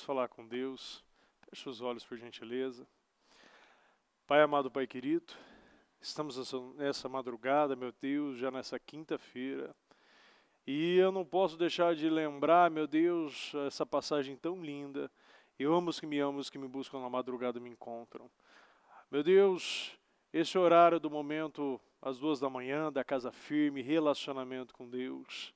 Vamos falar com Deus. Feche os olhos, por gentileza. Pai amado, Pai querido, estamos nessa madrugada, meu Deus, já nessa quinta-feira. E eu não posso deixar de lembrar, meu Deus, essa passagem tão linda. Eu amo os que me amam, os que me buscam na madrugada me encontram. Meu Deus, esse horário do momento, às 2 da manhã, da casa firme, relacionamento com Deus.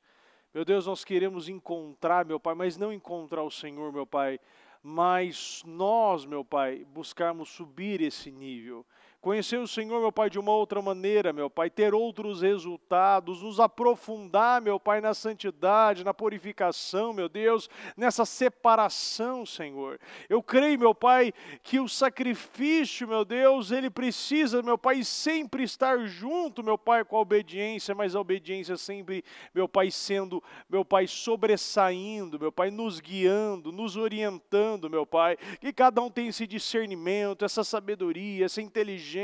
Meu Deus, nós queremos encontrar, meu Pai, mas não encontrar o Senhor, meu Pai, mas nós, meu Pai, buscarmos subir esse nível. Conhecer o Senhor, meu Pai, de uma outra maneira, meu Pai, ter outros resultados, nos aprofundar, meu Pai, na santidade, na purificação, meu Deus, nessa separação, Senhor. Eu creio, meu Pai, que o sacrifício, meu Deus, ele precisa, meu Pai, sempre estar junto, meu Pai, com a obediência, mas a obediência sempre, meu Pai, sendo, meu Pai, sobressaindo, meu Pai, nos guiando, nos orientando, meu Pai, que cada um tenha esse discernimento, essa sabedoria, essa inteligência,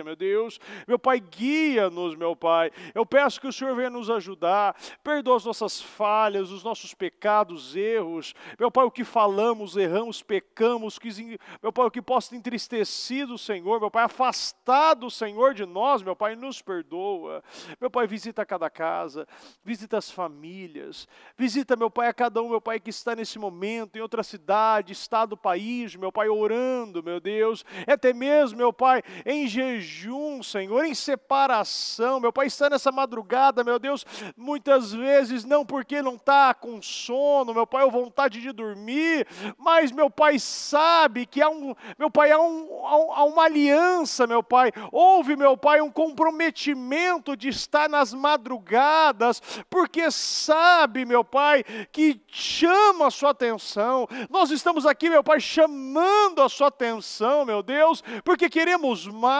meu Deus. Meu Pai, guia-nos, meu Pai. Eu peço que o Senhor venha nos ajudar, perdoa as nossas falhas, os nossos pecados, erros. Meu Pai, o que falamos, erramos, pecamos, meu Pai, o que possa ter entristecido o Senhor, meu Pai, afastado o Senhor de nós, meu Pai, nos perdoa. Meu Pai, visita cada casa, visita as famílias, visita, meu Pai, a cada um, meu Pai, que está nesse momento, em outra cidade, estado, país, meu Pai, orando, meu Deus, até mesmo, meu Pai, em jejum, Senhor, em separação, meu Pai, está nessa madrugada, meu Deus, muitas vezes não porque não está com sono, meu Pai, ou vontade de dormir, mas, meu Pai, sabe que há meu Pai, há uma aliança, meu Pai, houve, meu Pai, um comprometimento de estar nas madrugadas, porque sabe, meu Pai, que chama a sua atenção. Nós estamos aqui, meu Pai, chamando a sua atenção, meu Deus, porque queremos mais.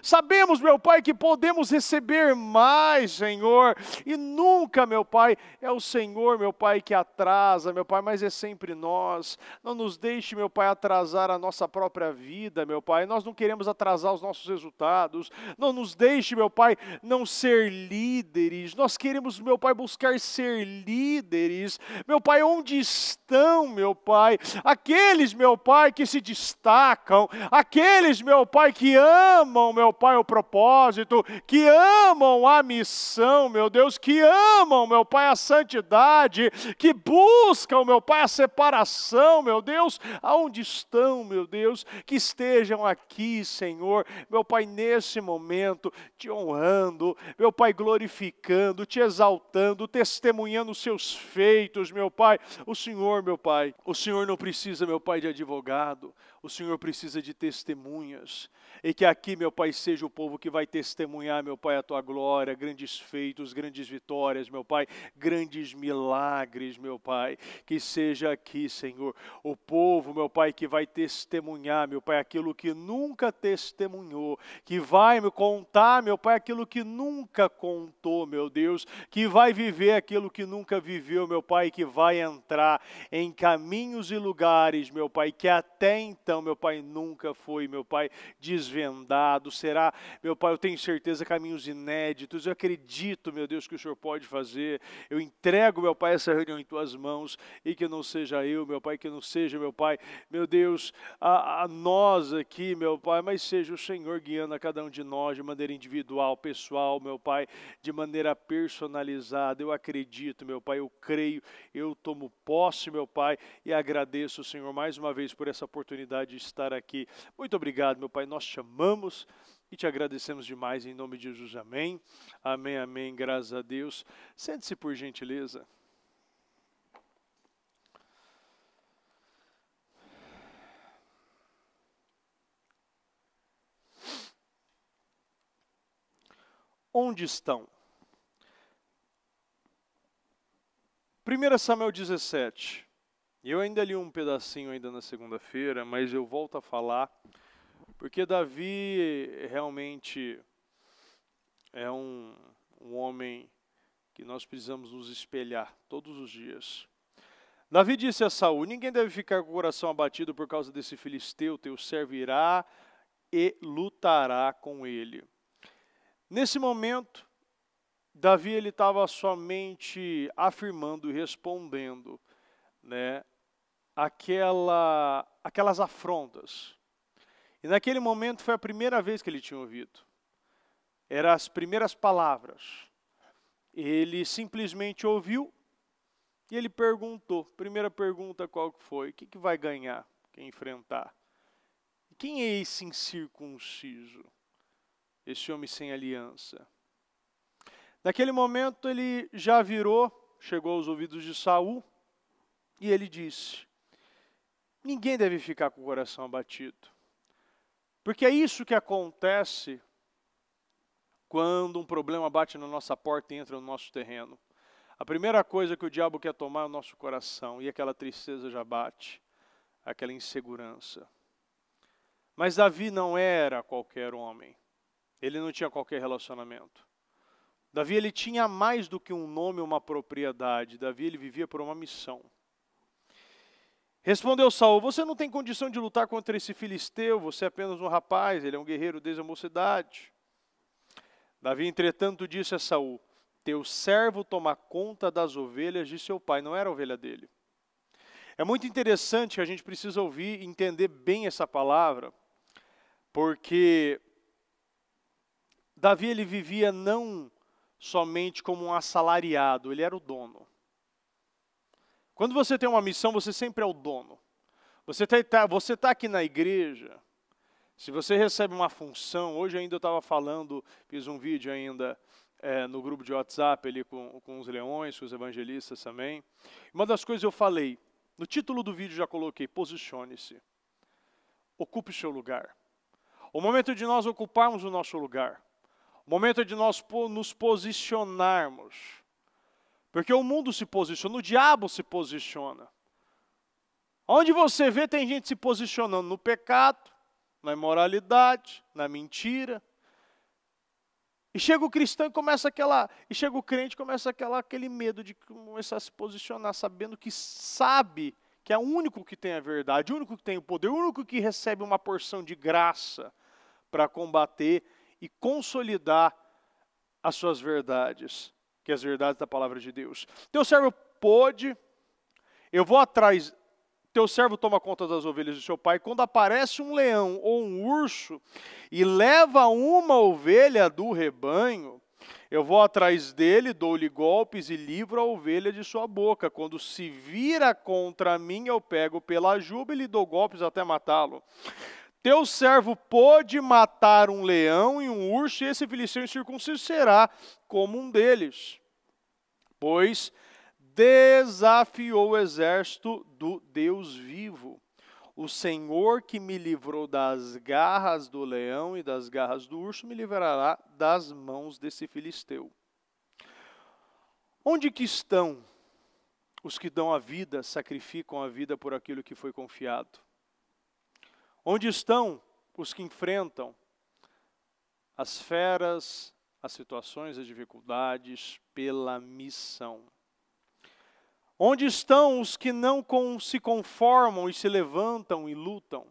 Sabemos, meu Pai, que podemos receber mais, Senhor. E nunca, meu Pai, é o Senhor, meu Pai, que atrasa, meu Pai, mas é sempre nós. Não nos deixe, meu Pai, atrasar a nossa própria vida, meu Pai. Nós não queremos atrasar os nossos resultados. Não nos deixe, meu Pai, não ser líderes. Nós queremos, meu Pai, buscar ser líderes. Meu Pai, onde estão, meu Pai, aqueles, meu Pai, que se destacam, aqueles, meu Pai, que amam, meu Pai, o propósito, que amam a missão, meu Deus, que amam, meu Pai, a santidade, que buscam, meu Pai, a separação, meu Deus, aonde estão, meu Deus, que estejam aqui, Senhor, meu Pai, nesse momento, te honrando, meu Pai, glorificando, te exaltando, testemunhando os seus feitos, meu Pai. O Senhor, meu Pai, o Senhor não precisa, meu Pai, de advogado, o Senhor precisa de testemunhas. E que aqui, meu Pai, seja o povo que vai testemunhar, meu Pai, a Tua glória, grandes feitos, grandes vitórias, meu Pai, grandes milagres, meu Pai. Que seja aqui, Senhor, o povo, meu Pai, que vai testemunhar, meu Pai, aquilo que nunca testemunhou, que vai me contar, meu Pai, aquilo que nunca contou, meu Deus, que vai viver aquilo que nunca viveu, meu Pai, que vai entrar em caminhos e lugares, meu Pai, que até então, meu Pai, nunca foi, meu Pai, desvendado, será, meu Pai, eu tenho certeza, caminhos inéditos. Eu acredito, meu Deus, que o Senhor pode fazer. Eu entrego, meu Pai, essa reunião em Tuas mãos, e que não seja eu, meu Pai, que não seja, meu Pai, meu Deus, a nós aqui, meu Pai, mas seja o Senhor guiando a cada um de nós de maneira individual, pessoal, meu Pai, de maneira personalizada. Eu acredito, meu Pai, eu creio, eu tomo posse, meu Pai, e agradeço, Senhor, mais uma vez por essa oportunidade de estar aqui. Muito obrigado, meu Pai, nós te amamos e te agradecemos demais, em nome de Jesus, amém. Amém, amém, graças a Deus. Sente-se por gentileza. Onde estão? 1 Samuel 17. Eu ainda li um pedacinho ainda na segunda-feira, mas eu volto a falar, porque Davi realmente é um homem que nós precisamos nos espelhar todos os dias. Davi disse a Saul: ninguém deve ficar com o coração abatido por causa desse filisteu, teu servo irá e lutará com ele. Nesse momento, Davi ele estava somente afirmando e respondendo, né, aquelas afrontas. E naquele momento foi a primeira vez que ele tinha ouvido. Eram as primeiras palavras. Ele simplesmente ouviu e ele perguntou. Primeira pergunta qual que foi? O que vai ganhar quem enfrentar? Quem é esse incircunciso? Esse homem sem aliança? Naquele momento ele já virou, chegou aos ouvidos de Saul e ele disse: ninguém deve ficar com o coração abatido. Porque é isso que acontece quando um problema bate na nossa porta e entra no nosso terreno. A primeira coisa que o diabo quer tomar é o nosso coração, e aquela tristeza já bate, aquela insegurança. Mas Davi não era qualquer homem, ele não tinha qualquer relacionamento. Davi ele tinha mais do que um nome ou uma propriedade, Davi ele vivia por uma missão. Respondeu Saul: você não tem condição de lutar contra esse filisteu, você é apenas um rapaz, ele é um guerreiro desde a mocidade. Davi, entretanto, disse a Saul: teu servo toma conta das ovelhas de seu pai. Não era a ovelha dele. É muito interessante que a gente precisa ouvir e entender bem essa palavra, porque Davi ele vivia não somente como um assalariado, ele era o dono. Quando você tem uma missão, você sempre é o dono. Você tá aqui na igreja, se você recebe uma função, hoje ainda eu estava falando, fiz um vídeo ainda no grupo de WhatsApp ali com os leões, com os evangelistas também. Uma das coisas eu falei, no título do vídeo já coloquei: posicione-se, ocupe o seu lugar. O momento de nós ocuparmos o nosso lugar, o momento de nós nos posicionarmos, porque o mundo se posiciona, o diabo se posiciona. Onde você vê tem gente se posicionando no pecado, na imoralidade, na mentira. E chega o cristão e chega o crente e começa aquele medo de começar a se posicionar, sabendo que sabe que é o único que tem a verdade, o único que tem o poder, o único que recebe uma porção de graça para combater e consolidar as suas verdades, que é as verdades da palavra de Deus. Teu servo pôde, eu vou atrás. Teu servo toma conta das ovelhas de seu pai. Quando aparece um leão ou um urso e leva uma ovelha do rebanho, eu vou atrás dele, dou-lhe golpes e livro a ovelha de sua boca. Quando se vira contra mim, eu pego pela juba e lhe dou golpes até matá-lo. Teu servo pôde matar um leão e um urso, e esse filisteu incircunciso será como um deles, pois desafiou o exército do Deus vivo. O Senhor que me livrou das garras do leão e das garras do urso, me livrará das mãos desse filisteu. Onde que estão os que dão a vida, sacrificam a vida por aquilo que foi confiado? Onde estão os que enfrentam as feras, as situações, as dificuldades pela missão? Onde estão os que não se conformam e se levantam e lutam?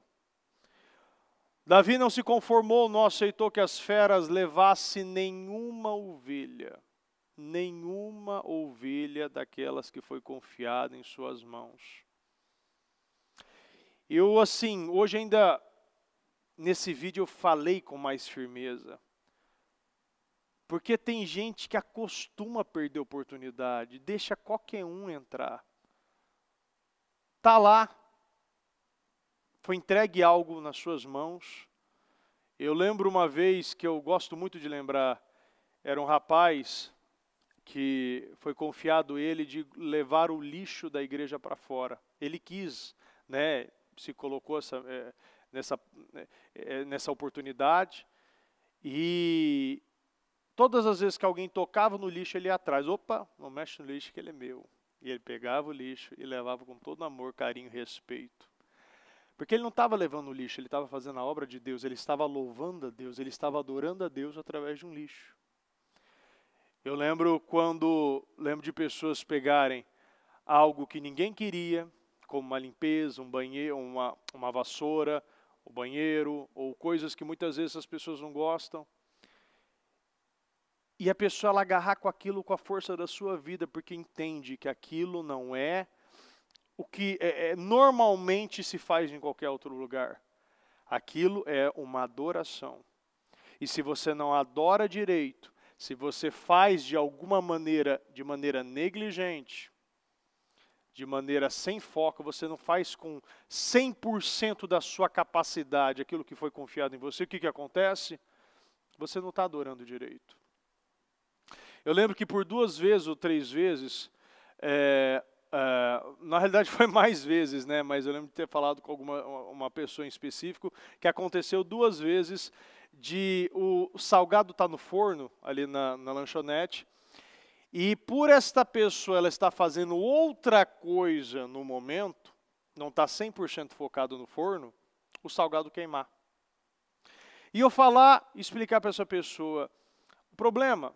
Davi não se conformou, não aceitou que as feras levassem nenhuma ovelha daquelas que foi confiada em suas mãos. Eu hoje ainda, nesse vídeo eu falei com mais firmeza, porque tem gente que acostuma a perder oportunidade, deixa qualquer um entrar. Está lá, foi entregue algo nas suas mãos. Eu lembro uma vez que eu gosto muito de lembrar, era um rapaz que foi confiado ele de levar o lixo da igreja para fora. Ele quis, se colocou nessa oportunidade e todas as vezes que alguém tocava no lixo, ele ia atrás. Opa, não mexe no lixo que ele é meu. E ele pegava o lixo e levava com todo amor, carinho e respeito. Porque ele não estava levando o lixo, ele estava fazendo a obra de Deus, ele estava louvando a Deus, ele estava adorando a Deus através de um lixo. Eu lembro de pessoas pegarem algo que ninguém queria, como uma limpeza, um banheiro, uma vassoura, o banheiro, ou coisas que muitas vezes as pessoas não gostam. E a pessoa ela agarrar com aquilo com a força da sua vida, porque entende que aquilo não é o que normalmente se faz em qualquer outro lugar. Aquilo é uma adoração. E se você não adora direito, se você faz de alguma maneira, de maneira negligente, de maneira sem foco, você não faz com 100% da sua capacidade aquilo que foi confiado em você, o que acontece? Você não está adorando direito. Eu lembro que por 2 vezes ou 3 vezes, na realidade foi mais vezes, né? Mas eu lembro de ter falado com uma pessoa em específico, que aconteceu 2 vezes de o salgado estar no forno, ali na lanchonete, e por esta pessoa ela está fazendo outra coisa no momento, não está 100% focado no forno, o salgado queimar. E eu explicar para essa pessoa, o problema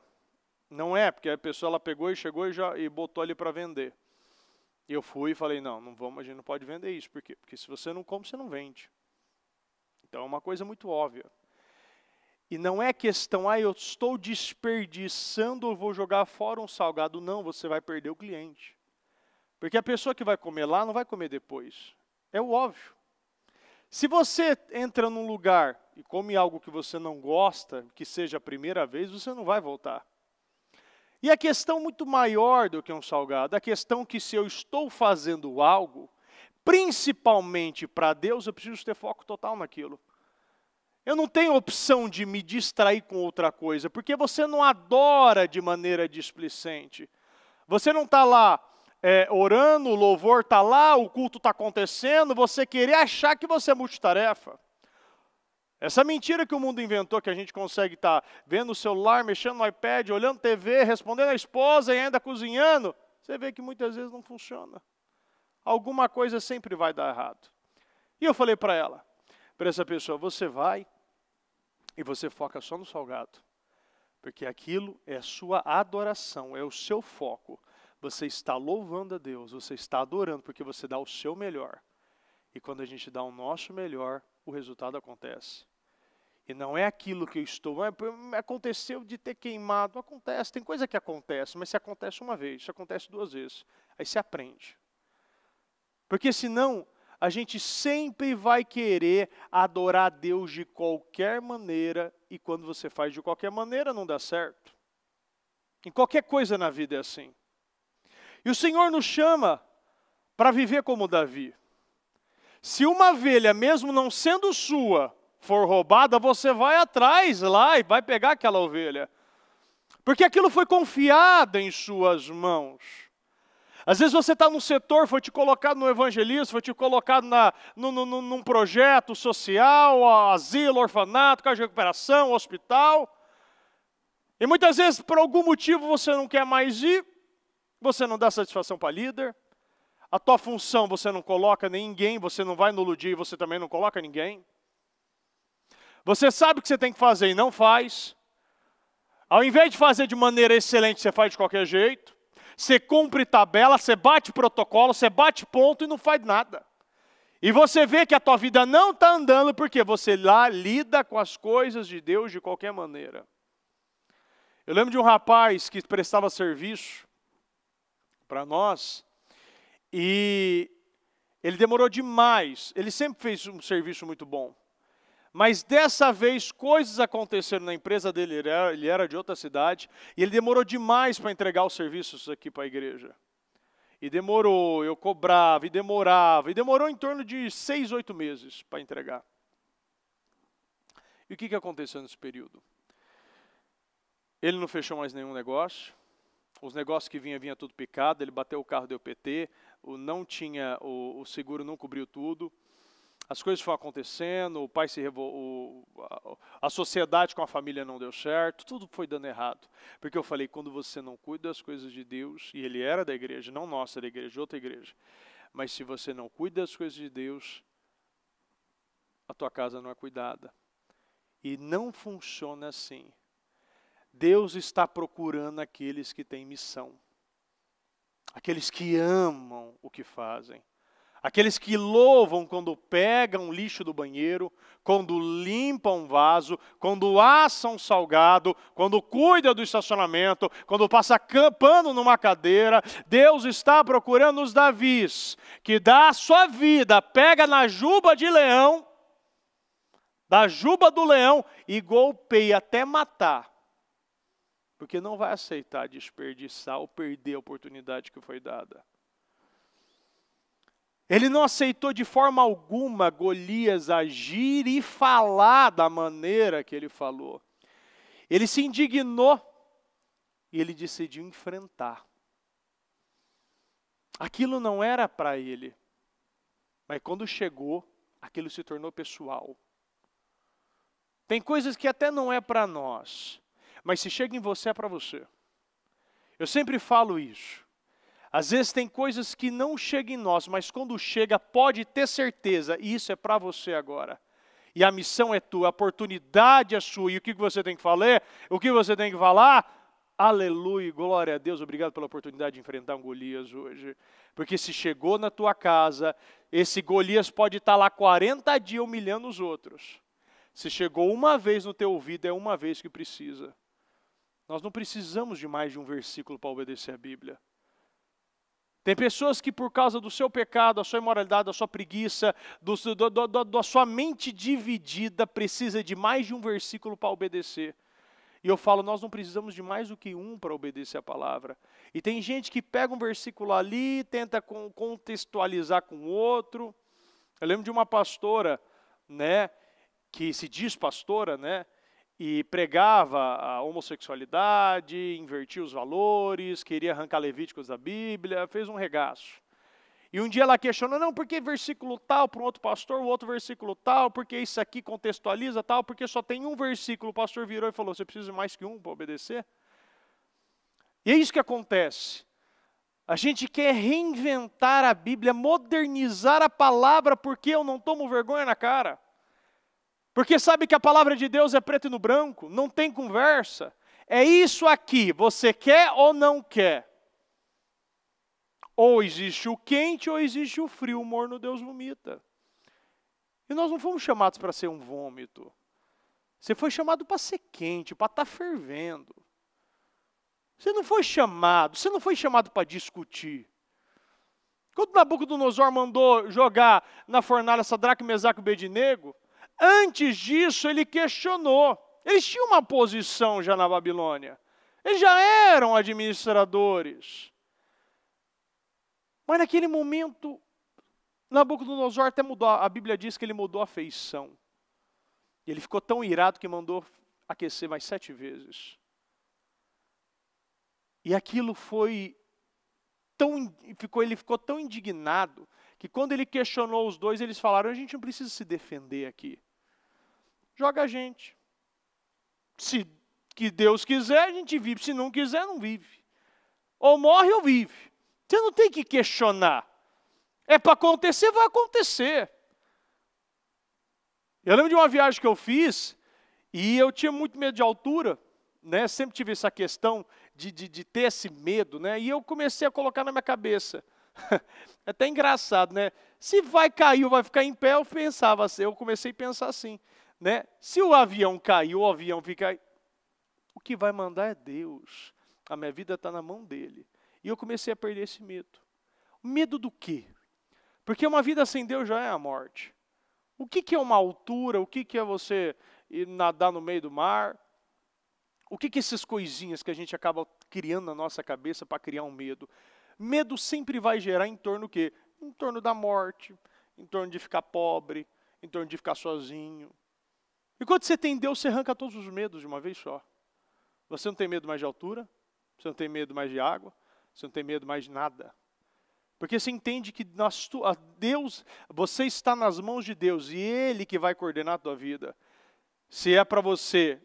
não é, porque a pessoa ela pegou e chegou e botou ali para vender. Eu fui e falei, não vamos, a gente não pode vender isso. Por quê? Porque se você não come, você não vende. Então é uma coisa muito óbvia. E não é questão, eu estou desperdiçando ou vou jogar fora um salgado. Não, você vai perder o cliente. Porque a pessoa que vai comer lá não vai comer depois. É o óbvio. Se você entra num lugar e come algo que você não gosta, que seja a primeira vez, você não vai voltar. E a questão muito maior do que um salgado, a questão que se eu estou fazendo algo, principalmente para Deus, eu preciso ter foco total naquilo. Eu não tenho opção de me distrair com outra coisa, porque você não adora de maneira displicente. Você não está lá orando, o louvor está lá, o culto está acontecendo, você querer achar que você é multitarefa. Essa mentira que o mundo inventou, que a gente consegue estar vendo o celular, mexendo no iPad, olhando TV, respondendo a esposa e ainda cozinhando, você vê que muitas vezes não funciona. Alguma coisa sempre vai dar errado. E eu falei para essa pessoa, você vai e você foca só no salgado. Porque aquilo é a sua adoração, é o seu foco. Você está louvando a Deus, você está adorando, porque você dá o seu melhor. E quando a gente dá o nosso melhor, o resultado acontece. E não é aquilo que eu estou... aconteceu de ter queimado. Acontece, tem coisa que acontece, mas se acontece uma vez, se acontece 2 vezes, aí se aprende. Porque senão, a gente sempre vai querer adorar a Deus de qualquer maneira, e quando você faz de qualquer maneira, não dá certo. Em qualquer coisa na vida é assim. E o Senhor nos chama para viver como Davi. Se uma ovelha, mesmo não sendo sua, for roubada, você vai atrás lá e vai pegar aquela ovelha. Porque aquilo foi confiado em suas mãos. Às vezes você está num setor, foi te colocado no evangelismo, foi te colocado num projeto social, asilo, orfanato, casa de recuperação, hospital. E muitas vezes, por algum motivo, você não quer mais ir, você não dá satisfação para líder, a tua função você não coloca ninguém, você não vai no Ludi e você também não coloca ninguém. Você sabe o que você tem que fazer e não faz. Ao invés de fazer de maneira excelente, você faz de qualquer jeito. Você cumpre tabela, você bate protocolo, você bate ponto e não faz nada. E você vê que a tua vida não está andando porque você lá lida com as coisas de Deus de qualquer maneira. Eu lembro de um rapaz que prestava serviço para nós e ele demorou demais. Ele sempre fez um serviço muito bom. Mas dessa vez coisas aconteceram na empresa dele, ele era de outra cidade, e ele demorou demais para entregar os serviços aqui para a igreja. E demorou, eu cobrava, e demorou em torno de 6, 8 meses para entregar. E o que aconteceu nesse período? Ele não fechou mais nenhum negócio, os negócios que vinha tudo picado, ele bateu o carro, deu PT, o seguro não cobriu tudo. As coisas foram acontecendo, o pai a sociedade com a família não deu certo, tudo foi dando errado. Porque eu falei, quando você não cuida das coisas de Deus, e ele era da igreja, não nossa, da igreja, de outra igreja, mas se você não cuida das coisas de Deus, a tua casa não é cuidada. E não funciona assim. Deus está procurando aqueles que têm missão, aqueles que amam o que fazem. Aqueles que louvam quando pegam lixo do banheiro, quando limpam um vaso, quando assam um salgado, quando cuida do estacionamento, quando passa pano numa cadeira. Deus está procurando os Davis, que dá a sua vida, pega na juba de leão, da juba do leão e golpeia até matar. Porque não vai aceitar desperdiçar ou perder a oportunidade que foi dada. Ele não aceitou de forma alguma Golias agir e falar da maneira que ele falou. Ele se indignou e ele decidiu enfrentar. Aquilo não era para ele, mas quando chegou, aquilo se tornou pessoal. Tem coisas que até não é para nós, mas se chega em você é para você. Eu sempre falo isso. Às vezes tem coisas que não chegam em nós, mas quando chega, pode ter certeza, e isso é para você agora. E a missão é tua, a oportunidade é sua. E o que você tem que falar? O que você tem que falar? Aleluia, glória a Deus, obrigado pela oportunidade de enfrentar um Golias hoje. Porque se chegou na tua casa, esse Golias pode estar lá 40 dias humilhando os outros. Se chegou uma vez no teu ouvido, é uma vez que precisa. Nós não precisamos de mais de um versículo para obedecer a Bíblia. Tem pessoas que por causa do seu pecado, da sua imoralidade, da sua preguiça, da sua mente dividida, precisa de mais de um versículo para obedecer. E eu falo, nós não precisamos de mais do que um para obedecer a palavra. E tem gente que pega um versículo ali, tenta contextualizar com outro. Eu lembro de uma pastora, né, que se diz pastora, né, e pregava a homossexualidade, invertia os valores, queria arrancar Levíticos da Bíblia, fez um regaço. E um dia ela questionou, não, porque versículo tal para um outro pastor, o outro versículo tal, porque isso aqui contextualiza tal, porque só tem um versículo. O pastor virou e falou, você precisa de mais que um para obedecer? E é isso que acontece. A gente quer reinventar a Bíblia, modernizar a palavra, porque eu não tomo vergonha na cara. Porque sabe que a palavra de Deus é preto e no branco, não tem conversa. É isso aqui, você quer ou não quer? Ou existe o quente ou existe o frio, o morno Deus vomita. E nós não fomos chamados para ser um vômito. Você foi chamado para ser quente, para estar fervendo. Você não foi chamado para discutir. Quando Nabucodonosor mandou jogar na fornalha Sadraque, Mesaque e Abednego, antes disso, ele questionou. Eles tinham uma posição já na Babilônia. Eles já eram administradores. Mas naquele momento, Nabucodonosor até mudou. A Bíblia diz que ele mudou a feição. E ele ficou tão irado que mandou aquecer mais 7 vezes. E aquilo ele ficou tão indignado, que quando ele questionou os dois, eles falaram, a gente não precisa se defender aqui. Joga a gente. Se que Deus quiser, a gente vive. Se não quiser, não vive. Ou morre ou vive. Você não tem que questionar. É para acontecer, vai acontecer. Eu lembro de uma viagem que eu fiz, e eu tinha muito medo de altura, né? Sempre tive essa questão de ter esse medo, né? E eu comecei a colocar na minha cabeça. É até engraçado, né? Se vai cair ou vai ficar em pé, eu comecei a pensar assim. Né? Se o avião cair, o avião fica... O que vai mandar é Deus. A minha vida está na mão dele. E eu comecei a perder esse medo. Medo do quê? Porque uma vida sem Deus já é a morte. O que é uma altura? O que é você ir nadar no meio do mar? O que essas coisinhas que a gente acaba criando na nossa cabeça para criar um medo? Medo sempre vai gerar em torno do quê? Em torno da morte, em torno de ficar pobre, em torno de ficar sozinho. E quando você tem Deus, você arranca todos os medos de uma vez só. Você não tem medo mais de altura, você não tem medo mais de água, você não tem medo mais de nada. Porque você entende que Deus, você está nas mãos de Deus e Ele que vai coordenar a tua vida. Se é para você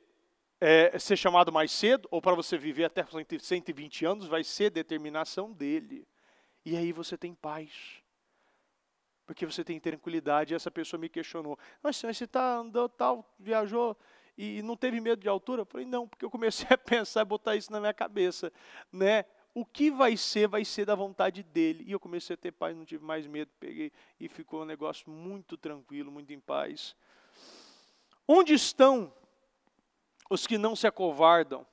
ser chamado mais cedo ou para você viver até 120 anos, vai ser determinação dEle. E aí você tem paz. Porque você tem tranquilidade. E essa pessoa me questionou. Mas você está andando tal, viajou e não teve medo de altura? Eu falei, não, porque eu comecei a pensar e botar isso na minha cabeça. Né? o que vai ser da vontade dele. E eu comecei a ter paz, não tive mais medo, peguei e ficou um negócio muito tranquilo, muito em paz. Onde estão os que não se acovardam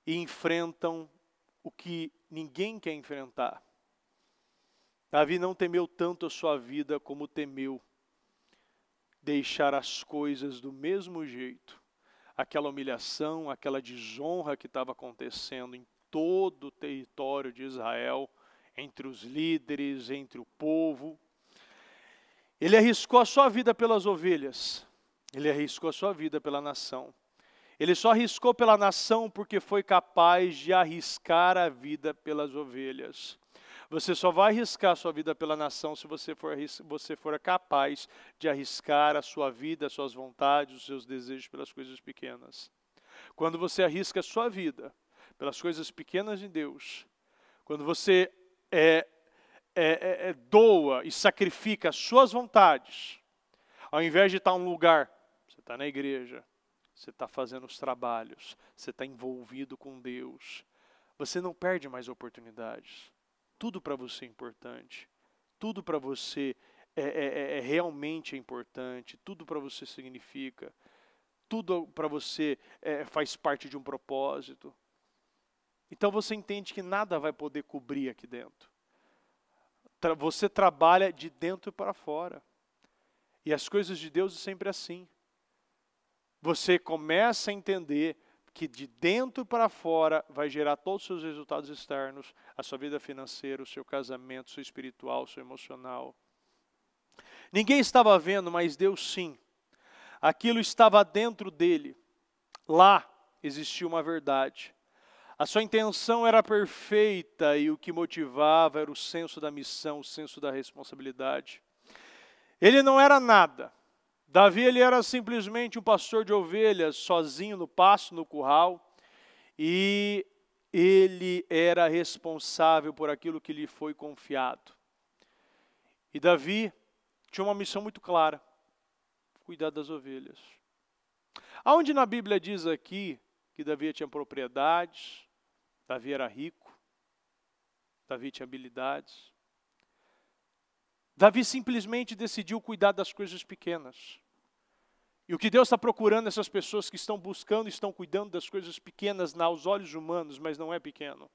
e enfrentam o que ninguém quer enfrentar? Davi não temeu tanto a sua vida como temeu deixar as coisas do mesmo jeito. Aquela humilhação, aquela desonra que estava acontecendo em todo o território de Israel, entre os líderes, entre o povo. Ele arriscou a sua vida pelas ovelhas, ele arriscou a sua vida pela nação. Ele só arriscou pela nação porque foi capaz de arriscar a vida pelas ovelhas. Você só vai arriscar a sua vida pela nação se você for capaz de arriscar a sua vida, as suas vontades, os seus desejos pelas coisas pequenas. Quando você arrisca a sua vida pelas coisas pequenas de Deus, quando você doa e sacrifica as suas vontades, ao invés de estar em um lugar, você está na igreja, você está fazendo os trabalhos, você está envolvido com Deus, você não perde mais oportunidades. Tudo para você é importante, tudo para você realmente importante, tudo para você significa, tudo para você faz parte de um propósito. Então você entende que nada vai poder cobrir aqui dentro. Você trabalha de dentro para fora. E as coisas de Deus é sempre assim. Você começa a entender que de dentro para fora vai gerar todos os seus resultados externos, a sua vida financeira, o seu casamento, o seu espiritual, o seu emocional. Ninguém estava vendo, mas Deus sim. Aquilo estava dentro dele. Lá existia uma verdade. A sua intenção era perfeita e o que motivava era o senso da missão, o senso da responsabilidade. Ele não era nada. Davi, ele era simplesmente um pastor de ovelhas, sozinho no pasto, no curral, e ele era responsável por aquilo que lhe foi confiado. E Davi tinha uma missão muito clara, cuidar das ovelhas. Aonde na Bíblia diz aqui que Davi tinha propriedades, Davi era rico, Davi tinha habilidades. Davi simplesmente decidiu cuidar das coisas pequenas. E o que Deus está procurando essas pessoas que estão buscando, estão cuidando das coisas pequenas aos olhos humanos, mas não é pequeno.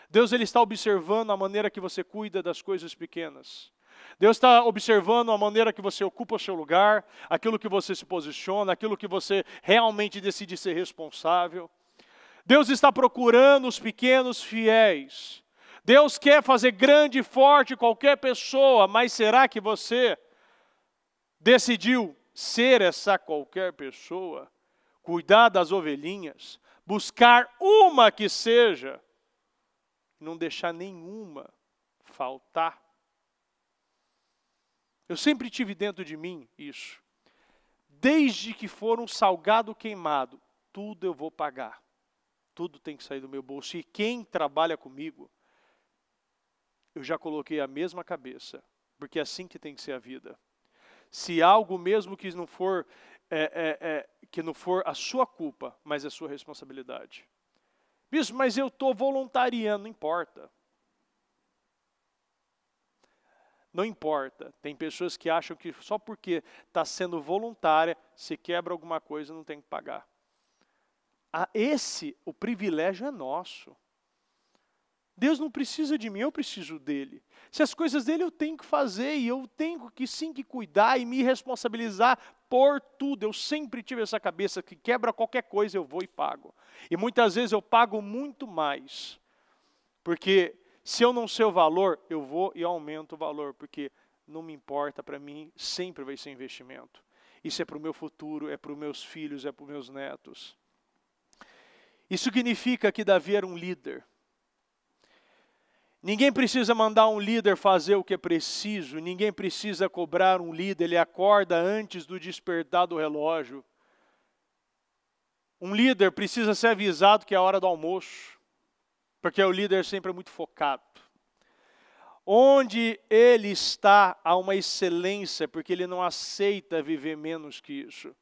Deus ele está observando a maneira que você cuida das coisas pequenas. Deus está observando a maneira que você ocupa o seu lugar, aquilo que você se posiciona, aquilo que você realmente decide ser responsável. Deus está procurando os pequenos fiéis. Deus quer fazer grande e forte qualquer pessoa, mas será que você decidiu ser essa qualquer pessoa? Cuidar das ovelhinhas, buscar uma que seja, não deixar nenhuma faltar. Eu sempre tive dentro de mim isso. Desde que for um salgado queimado, tudo eu vou pagar. Tudo tem que sair do meu bolso. E quem trabalha comigo, eu já coloquei a mesma cabeça, porque é assim que tem que ser a vida. Se algo mesmo que não for a sua culpa, mas é a sua responsabilidade. Bispo, mas eu estou voluntariando, não importa. Não importa. Tem pessoas que acham que só porque está sendo voluntária, se quebra alguma coisa, não tem que pagar. O privilégio é nosso. Deus não precisa de mim, eu preciso dele. Se as coisas dele eu tenho que fazer, e eu tenho que sim que cuidar e me responsabilizar por tudo. Eu sempre tive essa cabeça que quebra qualquer coisa, eu vou e pago. E muitas vezes eu pago muito mais. Porque se eu não sei o valor, eu vou e aumento o valor. Porque não me importa, para mim sempre vai ser investimento. Isso é para o meu futuro, é para os meus filhos, é para os meus netos. Isso significa que Davi era um líder. Ninguém precisa mandar um líder fazer o que é preciso, ninguém precisa cobrar um líder, ele acorda antes do despertar do relógio. Um líder precisa ser avisado que é a hora do almoço, porque o líder sempre é muito focado. Onde ele está, há uma excelência, porque ele não aceita viver menos que isso.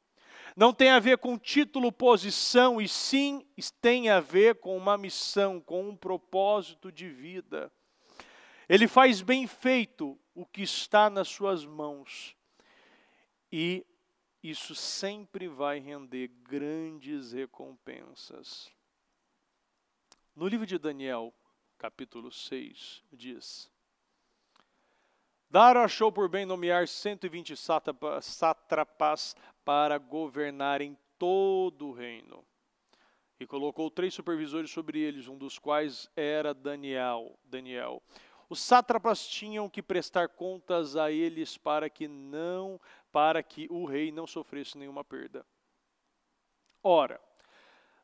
Não tem a ver com título, posição, e sim tem a ver com uma missão, com um propósito de vida. Ele faz bem feito o que está nas suas mãos. E isso sempre vai render grandes recompensas. No livro de Daniel, capítulo 6, diz: Dário achou por bem nomear 120 sátrapas para governarem todo o reino. E colocou 3 supervisores sobre eles, um dos quais era Daniel. Os sátrapas tinham que prestar contas a eles para que o rei não sofresse nenhuma perda. Ora,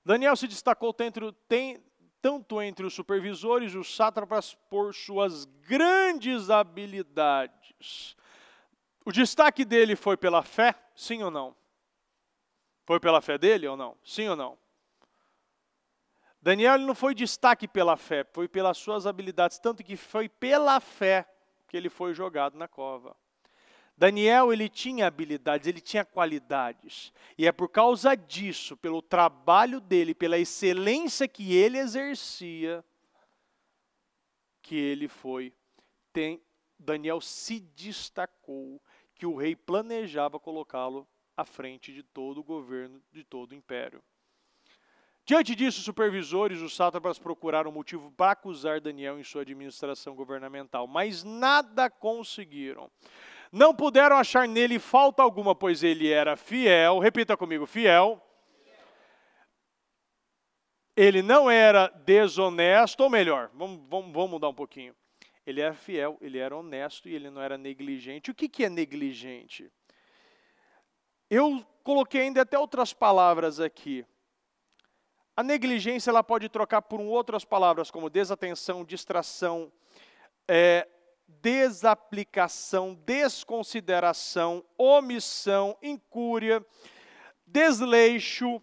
Daniel se destacou tanto entre os supervisores e os sátrapas por suas grandes habilidades. O destaque dele foi pela fé, sim ou não? Foi pela fé dele ou não? Sim ou não? Daniel não foi destaque pela fé, foi pelas suas habilidades, tanto que foi pela fé que ele foi jogado na cova. Daniel, ele tinha habilidades, ele tinha qualidades. E é por causa disso, pelo trabalho dele, pela excelência que ele exercia, que ele Daniel se destacou, que o rei planejava colocá-lo à frente de todo o governo, de todo o império. Diante disso, os supervisores, os sátrapas procuraram motivo para acusar Daniel em sua administração governamental, mas nada conseguiram. Não puderam achar nele falta alguma, pois ele era fiel. Repita comigo, fiel. Ele não era desonesto, ou melhor, vamos mudar um pouquinho. Ele era fiel, ele era honesto e ele não era negligente. O que é negligente? Eu coloquei ainda até outras palavras aqui. A negligência ela pode trocar por outras palavras, como desatenção, distração, desaplicação, desconsideração, omissão, incúria, desleixo,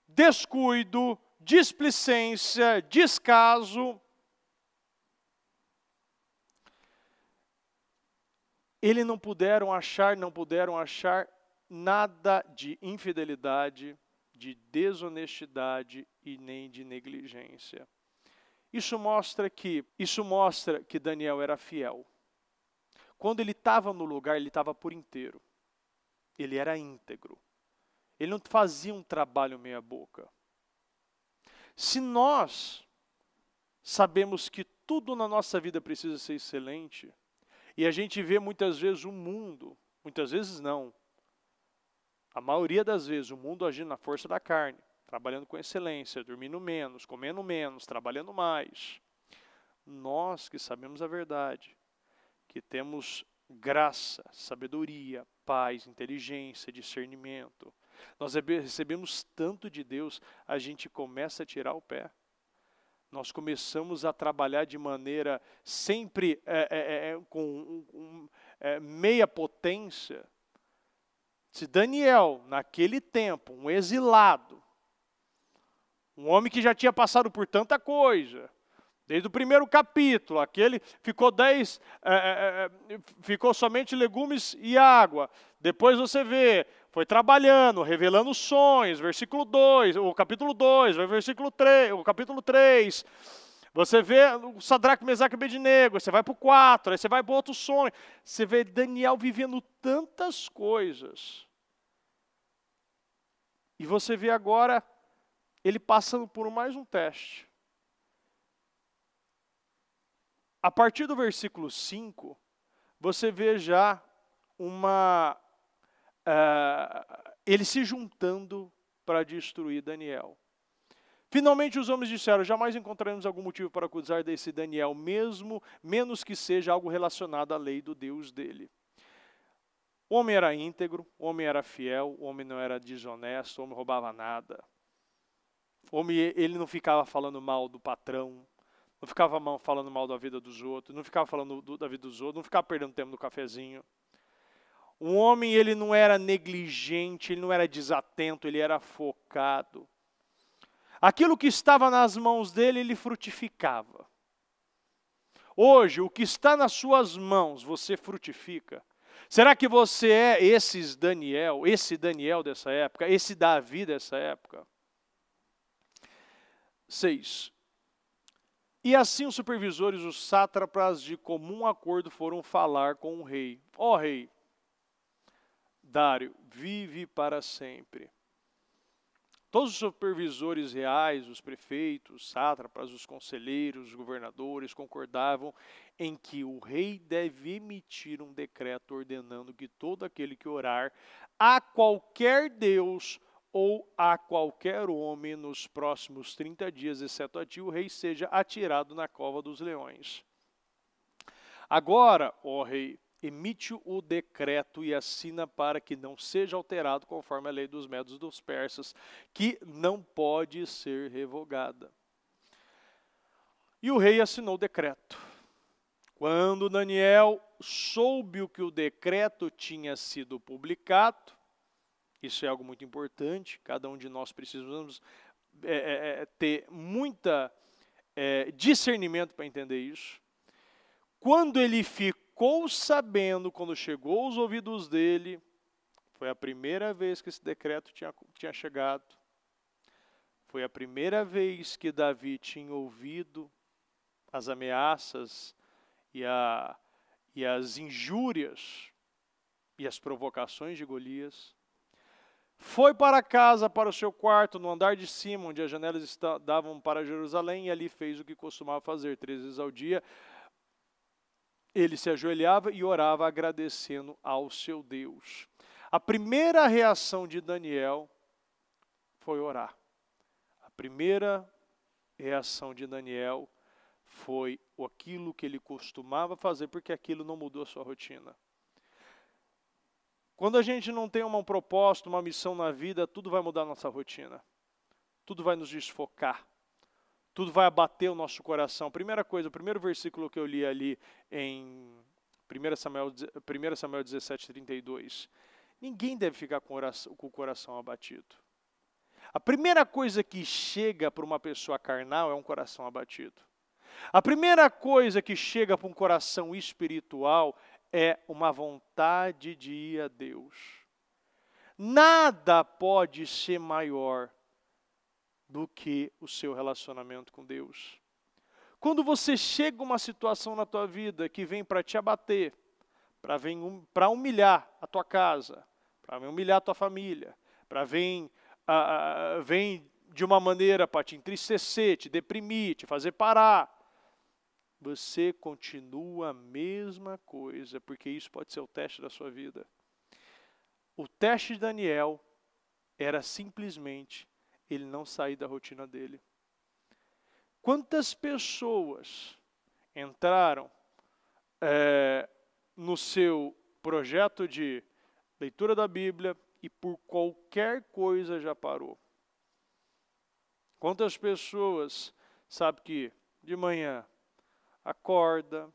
descuido, displicência, descaso. Eles não puderam achar nada de infidelidade, de desonestidade e nem de negligência. Isso mostra que Daniel era fiel. Quando ele estava no lugar, ele estava por inteiro. Ele era íntegro. Ele não fazia um trabalho meia boca. Se nós sabemos que tudo na nossa vida precisa ser excelente, e a gente vê muitas vezes o mundo, muitas vezes não, a maioria das vezes o mundo agindo na força da carne, trabalhando com excelência, dormindo menos, comendo menos, trabalhando mais. Nós que sabemos a verdade, que temos graça, sabedoria, paz, inteligência, discernimento, nós recebemos tanto de Deus, a gente começa a tirar o pé. Nós começamos a trabalhar de maneira sempre com meia potência. Se Daniel, naquele tempo, um exilado, um homem que já tinha passado por tanta coisa, desde o primeiro capítulo, aquele ficou somente legumes e água. Depois você vê, foi trabalhando, revelando sonhos, versículo 2, o capítulo 2, o capítulo 3. Você vê o Sadraque, Mesaque e Abednego, você vai para o 4, aí você vai para outro sonho. Você vê Daniel vivendo tantas coisas. E você vê agora ele passando por mais um teste. A partir do versículo 5, você vê já ele se juntando para destruir Daniel. Finalmente os homens disseram, jamais encontraremos algum motivo para acusar desse Daniel, mesmo menos que seja algo relacionado à lei do Deus dele. O homem era íntegro, o homem era fiel, o homem não era desonesto, o homem não roubava nada. O homem, ele não ficava falando mal do patrão, não ficava falando mal da vida dos outros, não ficava falando da vida dos outros, não ficava perdendo tempo no cafezinho. O homem, ele não era negligente, ele não era desatento, ele era focado. Aquilo que estava nas mãos dele, ele frutificava. Hoje, o que está nas suas mãos, você frutifica. Será que você é esse Daniel dessa época, esse Davi dessa época? 6. E assim os supervisores, os sátrapas, de comum acordo foram falar com o rei. Ó rei, Dário, vive para sempre. Todos os supervisores reais, os prefeitos, os sátrapas, os conselheiros, os governadores concordavam em que o rei deve emitir um decreto ordenando que todo aquele que orar a qualquer deus ou a qualquer homem nos próximos 30 dias, exceto a ti, o rei seja atirado na cova dos leões. Agora, ó rei, emite o decreto e assina para que não seja alterado conforme a lei dos medos e dos persas, que não pode ser revogada. E o rei assinou o decreto. Quando Daniel soube que o decreto tinha sido publicado, isso é algo muito importante, cada um de nós precisamos ter muita discernimento para entender isso. Quando ele ficou sabendo, quando chegou aos ouvidos dele, foi a primeira vez que esse decreto tinha chegado, foi a primeira vez que Davi tinha ouvido as ameaças e as injúrias e as provocações de Golias. Foi para casa, para o seu quarto, no andar de cima, onde as janelas davam para Jerusalém, e ali fez o que costumava fazer 3 vezes ao dia. Ele se ajoelhava e orava agradecendo ao seu Deus. A primeira reação de Daniel foi orar. A primeira reação de Daniel foi aquilo que ele costumava fazer, porque aquilo não mudou a sua rotina. Quando a gente não tem um propósito, uma missão na vida, tudo vai mudar a nossa rotina. Tudo vai nos desfocar. Tudo vai abater o nosso coração. Primeira coisa, o primeiro versículo que eu li ali em 1 Samuel 17:32. Ninguém deve ficar com o coração abatido. A primeira coisa que chega para uma pessoa carnal é um coração abatido. A primeira coisa que chega para um coração espiritual é uma vontade de ir a Deus. Nada pode ser maior do que o seu relacionamento com Deus. Quando você chega a uma situação na tua vida que vem para te abater, para humilhar a tua casa, para humilhar a tua família, vem de uma maneira para te entristecer, te deprimir, te fazer parar, você continua a mesma coisa, porque isso pode ser o teste da sua vida. O teste de Daniel era simplesmente ele não sair da rotina dele. Quantas pessoas entraram no seu projeto de leitura da Bíblia e por qualquer coisa já parou? Quantas pessoas sabe que de manhã acorda,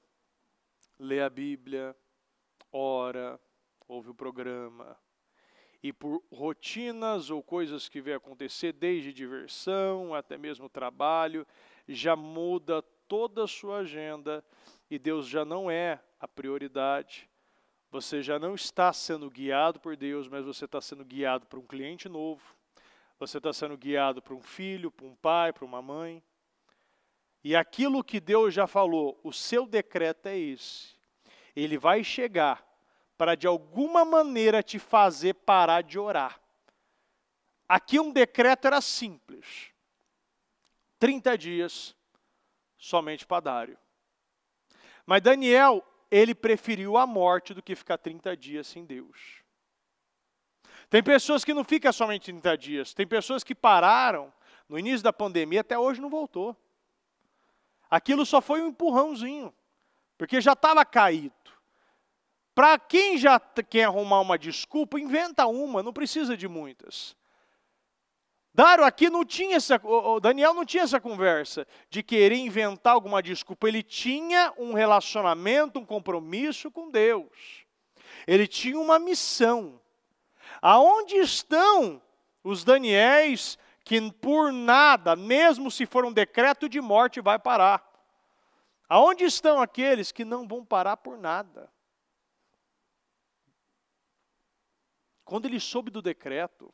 lê a Bíblia, ora, ouve o programa, e por rotinas ou coisas que vêm acontecer, desde diversão até mesmo trabalho, já muda toda a sua agenda e Deus já não é a prioridade. Você já não está sendo guiado por Deus, mas você está sendo guiado por um cliente novo. Você está sendo guiado por um filho, por um pai, por uma mãe. E aquilo que Deus já falou, o seu decreto é esse. Ele vai chegar para de alguma maneira te fazer parar de orar. Aqui um decreto era simples. 30 dias somente para Dário. Mas Daniel, ele preferiu a morte do que ficar 30 dias sem Deus. Tem pessoas que não ficam somente 30 dias. Tem pessoas que pararam no início da pandemia, até hoje não voltou. Aquilo só foi um empurrãozinho, porque já estava caído. Para quem já quer arrumar uma desculpa, inventa uma, não precisa de muitas. Dário aqui não tinha Daniel não tinha essa conversa de querer inventar alguma desculpa. Ele tinha um relacionamento, um compromisso com Deus. Ele tinha uma missão. Aonde estão os Daniéis que por nada, mesmo se for um decreto de morte, vai parar? Aonde estão aqueles que não vão parar por nada? Quando ele soube do decreto,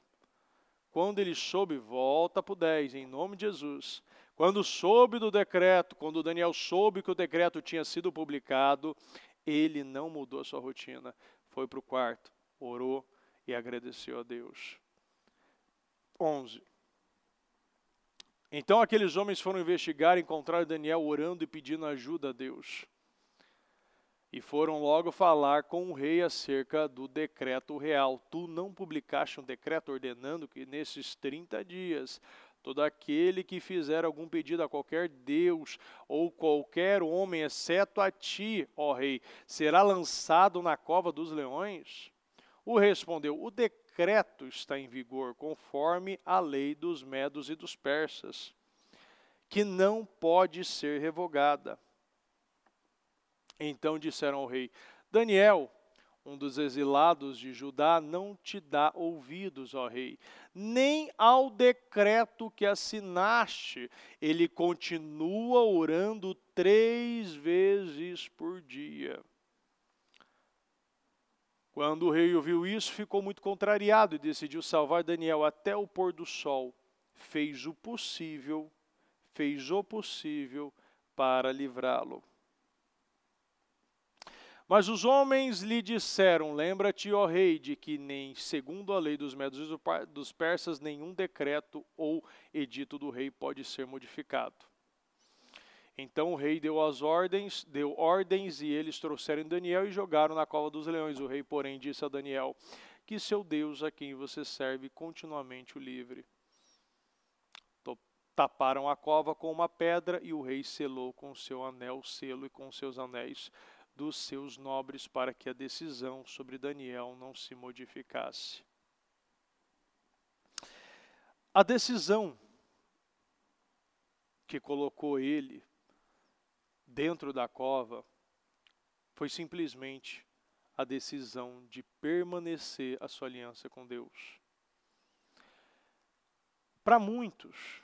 volta para o 10, em nome de Jesus. Quando soube do decreto, quando Daniel soube que o decreto tinha sido publicado, ele não mudou a sua rotina. Foi para o quarto, orou e agradeceu a Deus. 11. Então aqueles homens foram investigar e encontraram Daniel orando e pedindo ajuda a Deus. E foram logo falar com o rei acerca do decreto real. Tu não publicaste um decreto ordenando que nesses 30 dias todo aquele que fizer algum pedido a qualquer deus ou qualquer homem, exceto a ti, ó rei, será lançado na cova dos leões? O rei respondeu: o decreto está em vigor conforme a lei dos medos e dos persas, que não pode ser revogada. Então disseram ao rei: Daniel, um dos exilados de Judá, não te dá ouvidos, ó rei, nem ao decreto que assinaste. Ele continua orando 3 vezes por dia. Quando o rei ouviu isso, ficou muito contrariado e decidiu salvar Daniel até o pôr do sol. Fez o possível para livrá-lo. Mas os homens lhe disseram: lembra-te, ó rei, de que nem segundo a lei dos medos e dos persas, nenhum decreto ou edito do rei pode ser modificado. Então o rei deu ordens e eles trouxeram Daniel e jogaram na cova dos leões. O rei, porém, disse a Daniel: que seu Deus, a quem você serve, continuamente o livre. Taparam a cova com uma pedra e o rei selou com seu anel selo e com seus anéis dos seus nobres, para que a decisão sobre Daniel não se modificasse. A decisão que colocou ele dentro da cova foi simplesmente a decisão de permanecer a sua aliança com Deus. Para muitos,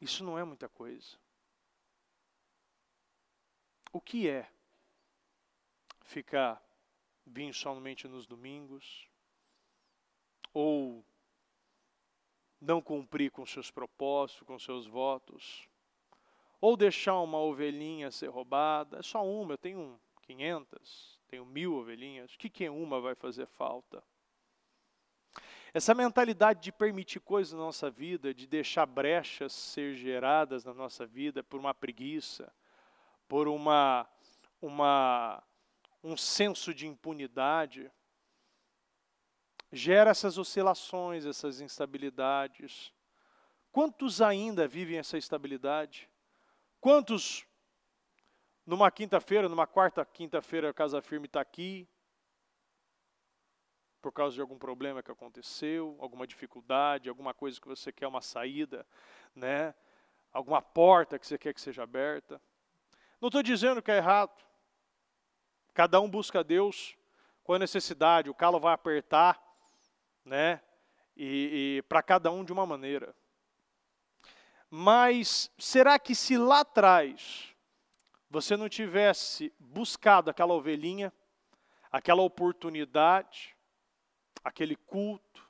isso não é muita coisa. O que é ficar vindo somente nos domingos, ou não cumprir com seus propósitos, com seus votos, ou deixar uma ovelhinha ser roubada? É só uma, eu tenho 500, tenho 1000 ovelhinhas, o que uma vai fazer falta? Essa mentalidade de permitir coisas na nossa vida, de deixar brechas ser geradas na nossa vida por uma preguiça, por um senso de impunidade, gera essas oscilações, essas instabilidades. Quantos ainda vivem essa instabilidade? Quantos, numa quinta-feira, numa quarta quinta-feira, a Casa Firme está aqui, por causa de algum problema que aconteceu, alguma dificuldade, alguma coisa que você quer uma saída, né? Alguma porta que você quer que seja aberta. Não estou dizendo que é errado. Cada um busca Deus com a necessidade, o calo vai apertar, né? E para cada um de uma maneira. Mas será que se lá atrás você não tivesse buscado aquela ovelhinha, aquela oportunidade, aquele culto,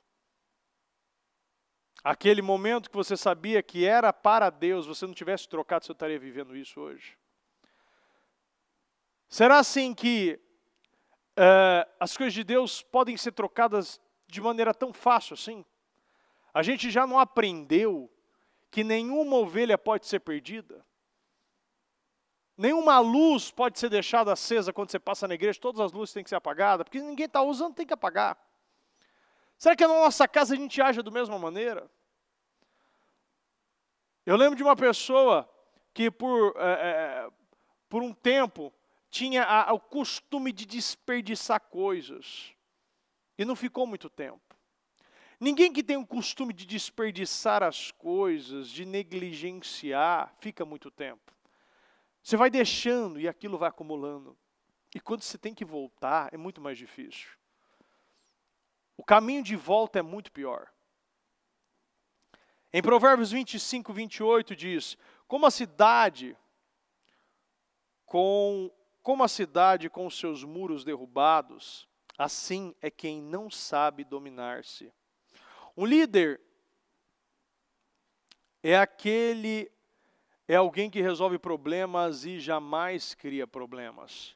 aquele momento que você sabia que era para Deus, você não tivesse trocado, você estaria vivendo isso hoje? Será assim que as coisas de Deus podem ser trocadas de maneira tão fácil assim? A gente já não aprendeu que nenhuma ovelha pode ser perdida? Nenhuma luz pode ser deixada acesa quando você passa na igreja, todas as luzes têm que ser apagadas, porque ninguém está usando, tem que apagar. Será que na nossa casa a gente age da mesma maneira? Eu lembro de uma pessoa que por um tempo tinha o costume de desperdiçar coisas. E não ficou muito tempo. Ninguém que tem o costume de desperdiçar as coisas, de negligenciar, fica muito tempo. Você vai deixando e aquilo vai acumulando. E quando você tem que voltar, é muito mais difícil. O caminho de volta é muito pior. Em Provérbios 25, 28 diz: como a cidade com os seus muros derrubados, Assim é quem não sabe dominar-se. Um líder é alguém que resolve problemas e jamais cria problemas.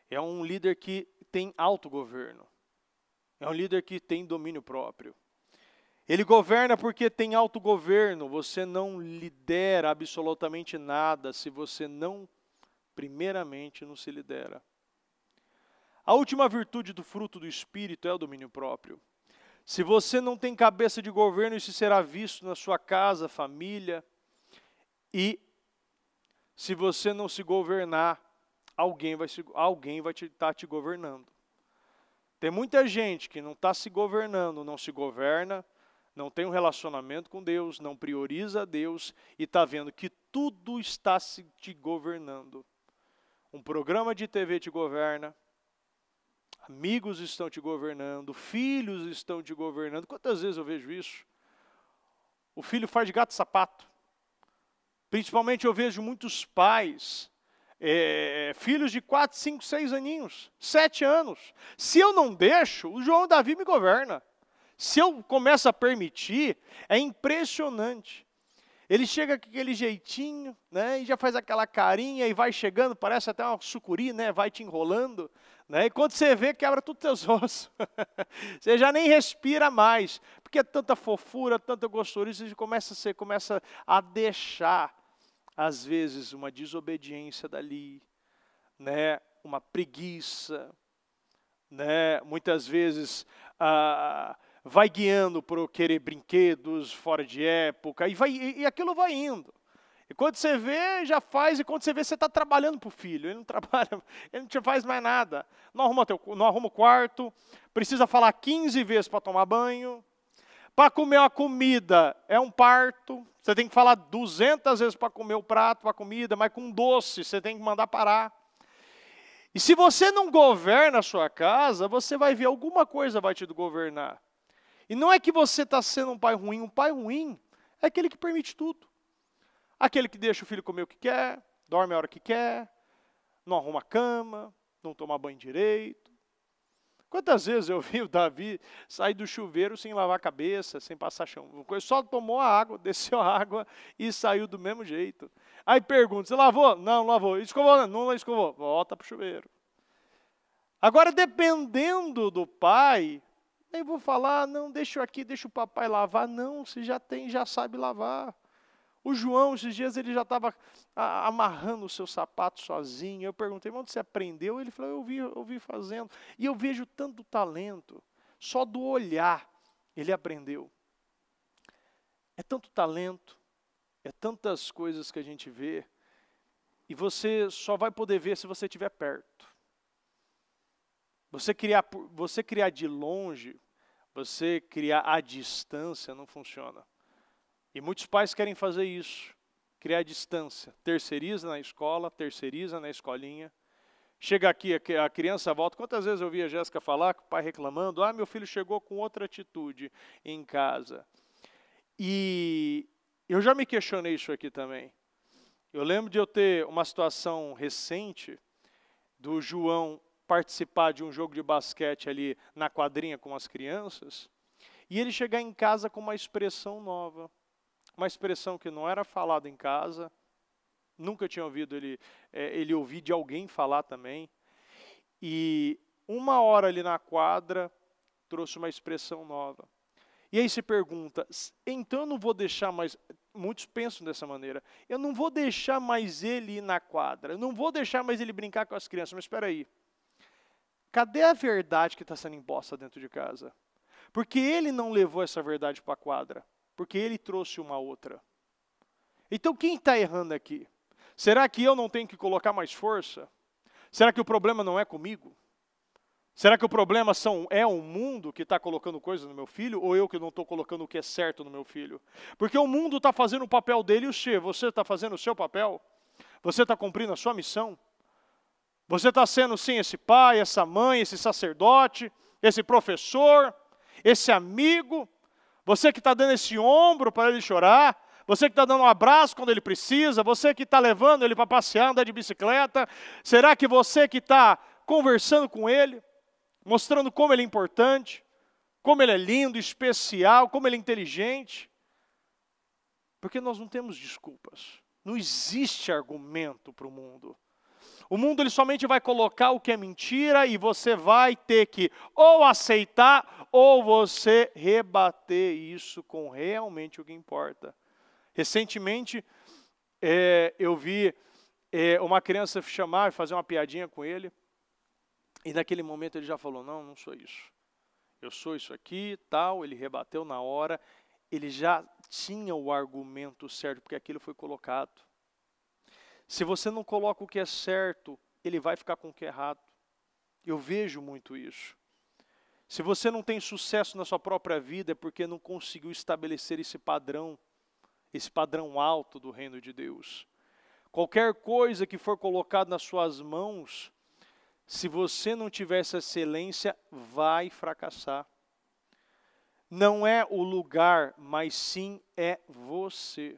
É um líder que tem autogoverno. É um líder que tem domínio próprio. Ele governa porque tem autogoverno. Você não lidera absolutamente nada se você não, primeiramente, não se lidera. A última virtude do fruto do Espírito é o domínio próprio. Se você não tem cabeça de governo, isso será visto na sua casa, família. E se você não se governar, alguém vai estar te governando. Tem muita gente que não está se governando, não se governa, não tem um relacionamento com Deus, não prioriza Deus e está vendo que tudo está te governando. Um programa de TV te governa, amigos estão te governando, filhos estão te governando. Quantas vezes eu vejo isso? O filho faz de gato e sapato. Principalmente eu vejo muitos pais, filhos de 4, 5, 6 aninhos, 7 anos. Se eu não deixo, o João Davi me governa. Se eu começo a permitir, é impressionante. Ele chega com aquele jeitinho, né, e já faz aquela carinha e vai chegando, parece até uma sucuri, né, vai te enrolando, né, e quando você vê, quebra todos os teus ossos. Você já nem respira mais, porque é tanta fofura, tanta gostourice, você começa a deixar, às vezes, uma desobediência dali, né, uma preguiça, né, muitas vezes vai guiando para querer brinquedos fora de época, e aquilo vai indo. E quando você vê, já faz, e quando você vê, você está trabalhando para o filho. Ele não trabalha, ele não te faz mais nada. Não arruma o quarto, precisa falar 15 vezes para tomar banho. Para comer uma comida é um parto. Você tem que falar 200 vezes para comer o prato, a comida, mas com doce você tem que mandar parar. E se você não governa a sua casa, você vai ver alguma coisa vai te governar. E não é que você está sendo um pai ruim é aquele que permite tudo. Aquele que deixa o filho comer o que quer, dorme a hora que quer, não arruma a cama, não toma banho direito. Quantas vezes eu vi o Davi sair do chuveiro sem lavar a cabeça, sem passar chão? Só tomou a água, desceu a água e saiu do mesmo jeito. Aí pergunta, você lavou? Não lavou. Escovou? Não escovou. Volta para o chuveiro. Agora, dependendo do pai, nem vou falar, não, deixa o papai lavar. Não, você já sabe lavar. O João, esses dias, ele já estava amarrando o seu sapato sozinho. Eu perguntei, onde você aprendeu? Ele falou, eu vi fazendo. E eu vejo tanto talento. Só do olhar ele aprendeu. É tanto talento, é tantas coisas que a gente vê. E você só vai poder ver se você estiver perto. Você criar de longe, você criar à distância, não funciona. E muitos pais querem fazer isso, criar a distância. Terceiriza na escola, terceiriza na escolinha. Chega aqui, a criança volta. Quantas vezes eu vi a Jéssica falar, com o pai reclamando, meu filho chegou com outra atitude em casa. E eu já me questionei isso aqui também. Eu lembro de eu ter uma situação recente do João participar de um jogo de basquete ali na quadrinha com as crianças, e ele chegar em casa com uma expressão nova. Uma expressão que não era falada em casa, nunca tinha ouvido ele ouvir de alguém falar também. E uma hora ali na quadra, trouxe uma expressão nova. E aí se pergunta, então eu não vou deixar mais, muitos pensam dessa maneira, eu não vou deixar mais ele ir na quadra, eu não vou deixar mais ele brincar com as crianças, mas espera aí. Cadê a verdade que está sendo imposta dentro de casa? Porque ele não levou essa verdade para a quadra. Porque ele trouxe uma outra. Então quem está errando aqui? Será que eu não tenho que colocar mais força? Será que o problema não é comigo? Será que o problema é o mundo que está colocando coisas no meu filho? Ou eu que não estou colocando o que é certo no meu filho? Porque o mundo está fazendo o papel dele e você está fazendo o seu papel? Você está cumprindo a sua missão? Você está sendo sim esse pai, essa mãe, esse sacerdote, esse professor, esse amigo? Você que está dando esse ombro para ele chorar, você que está dando um abraço quando ele precisa, você que está levando ele para passear, andar de bicicleta, será que você que está conversando com ele? mostrando como ele é importante, como ele é lindo, especial, como ele é inteligente. Porque nós não temos desculpas. Não existe argumento para o mundo. O mundo ele somente vai colocar o que é mentira e você vai ter que ou aceitar ou você rebater isso com realmente o que importa. Recentemente, eu vi uma criança chamar e fazer uma piadinha com ele. E naquele momento ele já falou, não, não sou isso. Eu sou isso aqui, tal. Ele rebateu na hora. Ele já tinha o argumento certo, porque aquilo foi colocado. Se você não coloca o que é certo, ele vai ficar com o que é errado. Eu vejo muito isso. Se você não tem sucesso na sua própria vida, é porque não conseguiu estabelecer esse padrão alto do reino de Deus. Qualquer coisa que for colocada nas suas mãos, se você não tiver essa excelência, vai fracassar. Não é o lugar, mas sim é você.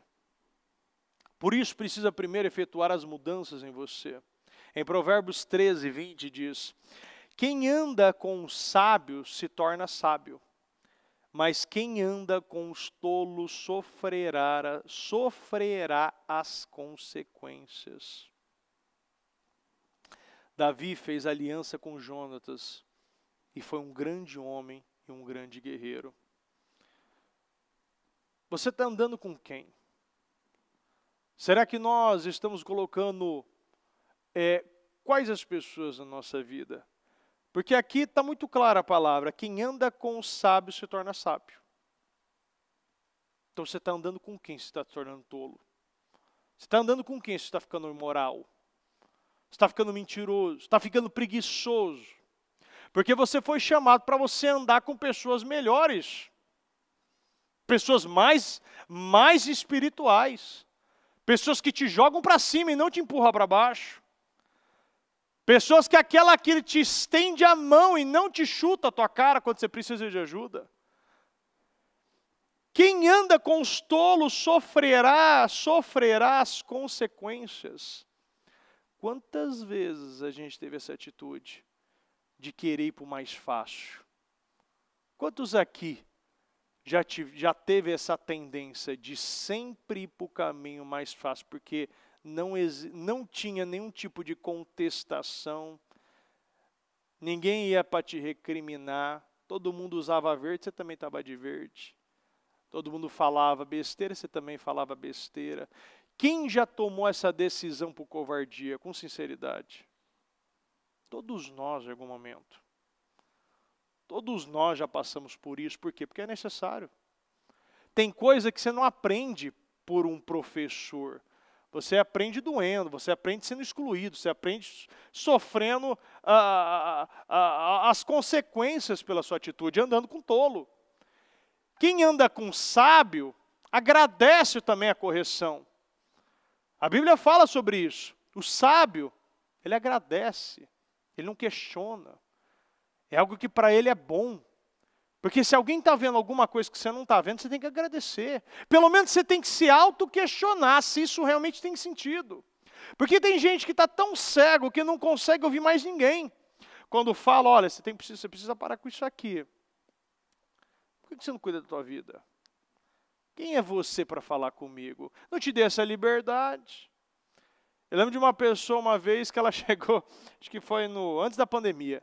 Por isso precisa primeiro efetuar as mudanças em você. Em Provérbios 13, 20 diz, quem anda com os sábios se torna sábio, mas quem anda com os tolos sofrerá as consequências. Davi fez aliança com Jonatas e foi um grande homem e um grande guerreiro. Você está andando com quem? Será que nós estamos colocando quais as pessoas na nossa vida? Porque aqui está muito clara a palavra, quem anda com o sábio se torna sábio. Então você está andando com quem se está se tornando tolo? Você está andando com quem se está ficando imoral? Você está ficando mentiroso? Está ficando preguiçoso? Porque você foi chamado para você andar com pessoas melhores. Pessoas mais espirituais. Pessoas que te jogam para cima e não te empurram para baixo. Pessoas que aquela que te estende a mão e não te chuta a tua cara quando você precisa de ajuda. Quem anda com os tolos sofrerá as consequências. Quantas vezes a gente teve essa atitude de querer ir para o mais fácil? Quantos aqui já teve essa tendência de sempre ir para o caminho mais fácil, porque não tinha nenhum tipo de contestação, ninguém ia para te recriminar, todo mundo usava verde, você também estava de verde. Todo mundo falava besteira, você também falava besteira. Quem já tomou essa decisão por covardia, com sinceridade? Todos nós, em algum momento. Todos nós já passamos por isso. Por quê? Porque é necessário. Tem coisa que você não aprende por um professor. Você aprende doendo, você aprende sendo excluído, você aprende sofrendo as consequências pela sua atitude, andando com tolo. Quem anda com sábio, agradece também a correção. A Bíblia fala sobre isso. O sábio, ele agradece, ele não questiona. É algo que para ele é bom. Porque se alguém está vendo alguma coisa que você não está vendo, você tem que agradecer. Pelo menos você tem que se auto-questionar se isso realmente tem sentido. Porque tem gente que está tão cego que não consegue ouvir mais ninguém. Quando fala, olha, você precisa parar com isso aqui. Por que você não cuida da tua vida? Quem é você para falar comigo? Não te dê essa liberdade. Eu lembro de uma pessoa uma vez que ela chegou, acho que foi antes da pandemia.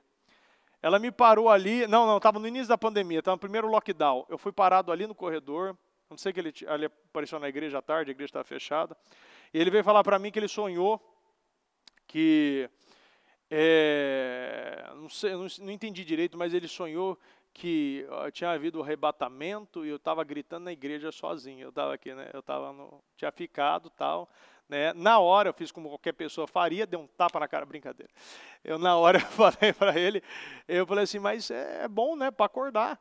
Ela me parou ali, não, estava no início da pandemia, estava no primeiro lockdown. Eu fui parado ali no corredor, não sei que ele apareceu na igreja à tarde, a igreja estava fechada. E ele veio falar para mim que ele sonhou que, não sei, não entendi direito, mas ele sonhou que tinha havido um arrebatamento e eu estava gritando na igreja sozinho. Eu estava aqui, né? Tinha ficado tal. Né? Na hora eu fiz como qualquer pessoa faria, dei um tapa na cara, brincadeira. Na hora eu falei para ele, eu falei assim, mas é bom, né, para acordar.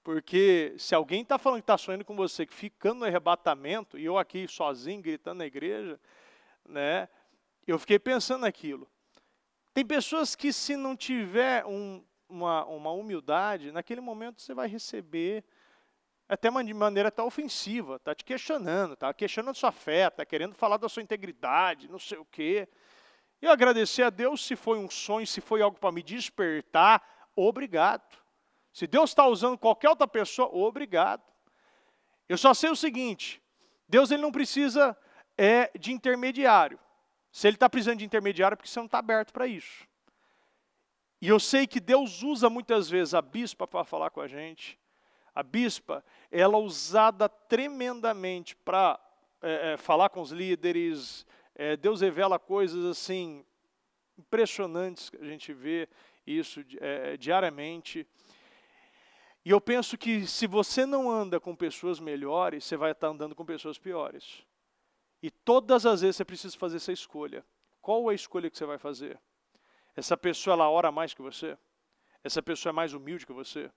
Porque se alguém está falando que está sonhando com você, que ficando no arrebatamento, e eu aqui sozinho, gritando na igreja, né, eu fiquei pensando naquilo. Tem pessoas que se não tiver uma humildade, naquele momento você vai receber até de maneira até ofensiva, está te questionando, está questionando sua fé, está querendo falar da sua integridade, não sei o quê. Eu agradecer a Deus se foi um sonho, se foi algo para me despertar, obrigado. Se Deus está usando qualquer outra pessoa, obrigado. Eu só sei o seguinte, Deus ele não precisa de intermediário. Se Ele está precisando de intermediário, é porque você não está aberto para isso. E eu sei que Deus usa muitas vezes a bispa para falar com a gente. A bispa, ela é usada tremendamente para falar com os líderes. Deus revela coisas assim, impressionantes, que a gente vê isso diariamente. E eu penso que se você não anda com pessoas melhores, você vai estar andando com pessoas piores. E todas as vezes você precisa fazer essa escolha. Qual é a escolha que você vai fazer? Essa pessoa, ela ora mais que você? Essa pessoa é mais humilde que você?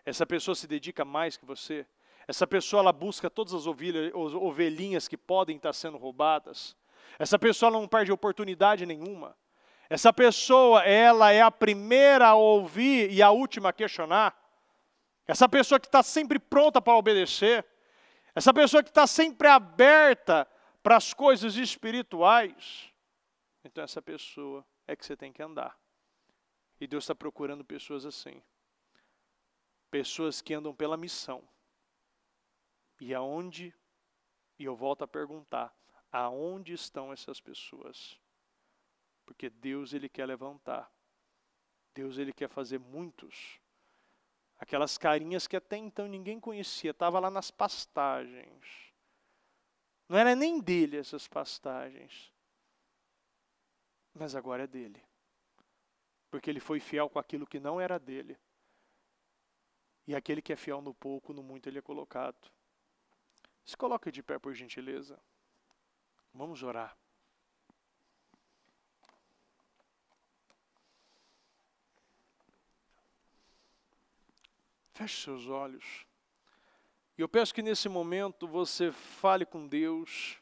Essa pessoa se dedica mais que você? Essa pessoa, ela busca todas as ovelhinhas que podem estar sendo roubadas? Essa pessoa não perde oportunidade nenhuma? Essa pessoa, ela é a primeira a ouvir e a última a questionar? Essa pessoa que está sempre pronta para obedecer? Essa pessoa que está sempre aberta para as coisas espirituais? Então essa pessoa é que você tem que andar. E Deus está procurando pessoas assim. Pessoas que andam pela missão. E aonde, e eu volto a perguntar, aonde estão essas pessoas? Porque Deus ele quer levantar. Deus ele quer fazer muitos. Aquelas carinhas que até então ninguém conhecia, estava lá nas pastagens. Não era nem dele essas pastagens. Mas agora é dele. Porque ele foi fiel com aquilo que não era dele. E aquele que é fiel no pouco, no muito ele é colocado. Se coloque de pé, por gentileza. Vamos orar. Feche seus olhos. E eu peço que nesse momento você fale com Deus.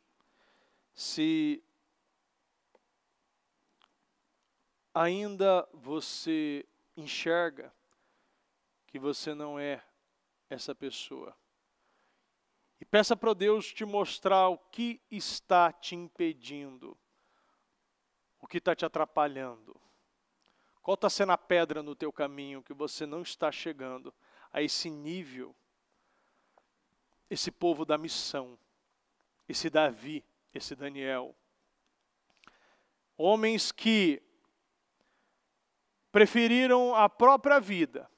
Se ainda você enxerga que você não é essa pessoa. E peça para Deus te mostrar o que está te impedindo. O que está te atrapalhando. Qual está sendo a pedra no teu caminho que você não está chegando a esse nível. Esse povo da missão. Esse Davi, esse Daniel. Homens que preferiram a própria vida,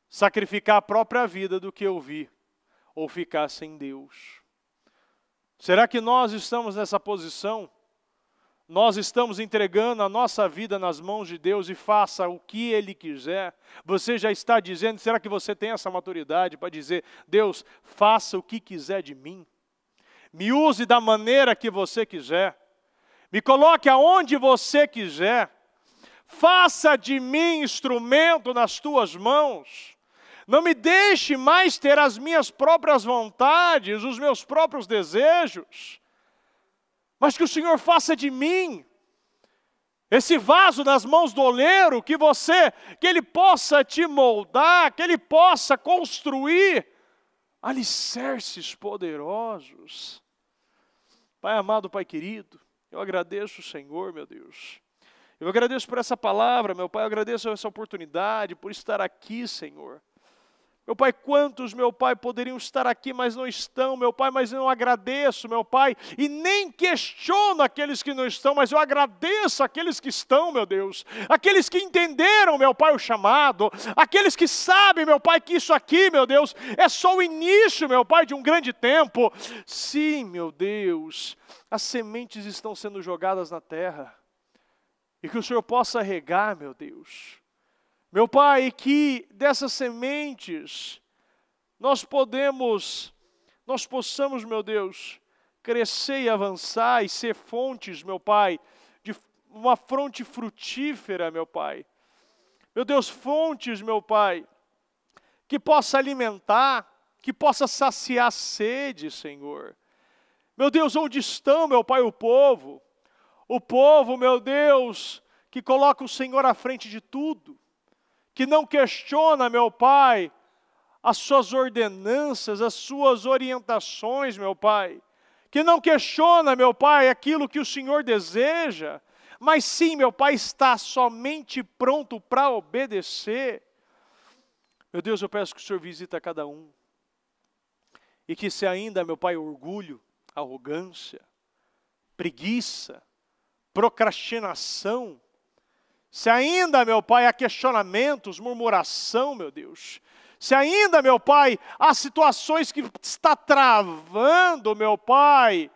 sacrificar a própria vida do que ouvir ou ficar sem Deus. Será que nós estamos nessa posição? Nós estamos entregando a nossa vida nas mãos de Deus e faça o que Ele quiser? Você já está dizendo, será que você tem essa maturidade para dizer, Deus, faça o que quiser de mim? Me use da maneira que você quiser. Me coloque aonde você quiser. Faça de mim instrumento nas tuas mãos. Não me deixe mais ter as minhas próprias vontades, os meus próprios desejos. Mas que o Senhor faça de mim esse vaso nas mãos do oleiro, que Ele possa te moldar, que Ele possa construir alicerces poderosos. Pai amado, Pai querido, eu agradeço o Senhor, meu Deus. Eu agradeço por essa palavra, meu Pai, eu agradeço essa oportunidade, por estar aqui, Senhor. Meu Pai, quantos, meu Pai, poderiam estar aqui, mas não estão, meu Pai, mas eu não agradeço, meu Pai, e nem questiono aqueles que não estão, mas eu agradeço aqueles que estão, meu Deus, aqueles que entenderam, meu Pai, o chamado, aqueles que sabem, meu Pai, que isso aqui, meu Deus, é só o início, meu Pai, de um grande tempo. Sim, meu Deus, as sementes estão sendo jogadas na terra, e que o Senhor possa regar, meu Deus. Meu Pai, que dessas sementes nós possamos, meu Deus, crescer e avançar e ser fontes, meu Pai, de uma fonte frutífera, meu Pai. Meu Deus, fontes, meu Pai, que possa alimentar, que possa saciar a sede, Senhor. Meu Deus, onde estão, meu Pai, o povo? O povo, meu Deus, que coloca o Senhor à frente de tudo, que não questiona, meu Pai, as suas ordenanças, as suas orientações, meu Pai, que não questiona, meu Pai, aquilo que o Senhor deseja, mas sim, meu Pai, está somente pronto para obedecer. Meu Deus, eu peço que o Senhor visita cada um. E que se ainda, meu Pai, orgulho, arrogância, preguiça, procrastinação, se ainda, meu Pai, há questionamentos, murmuração, meu Deus, se ainda, meu Pai, há situações que está travando, meu Pai,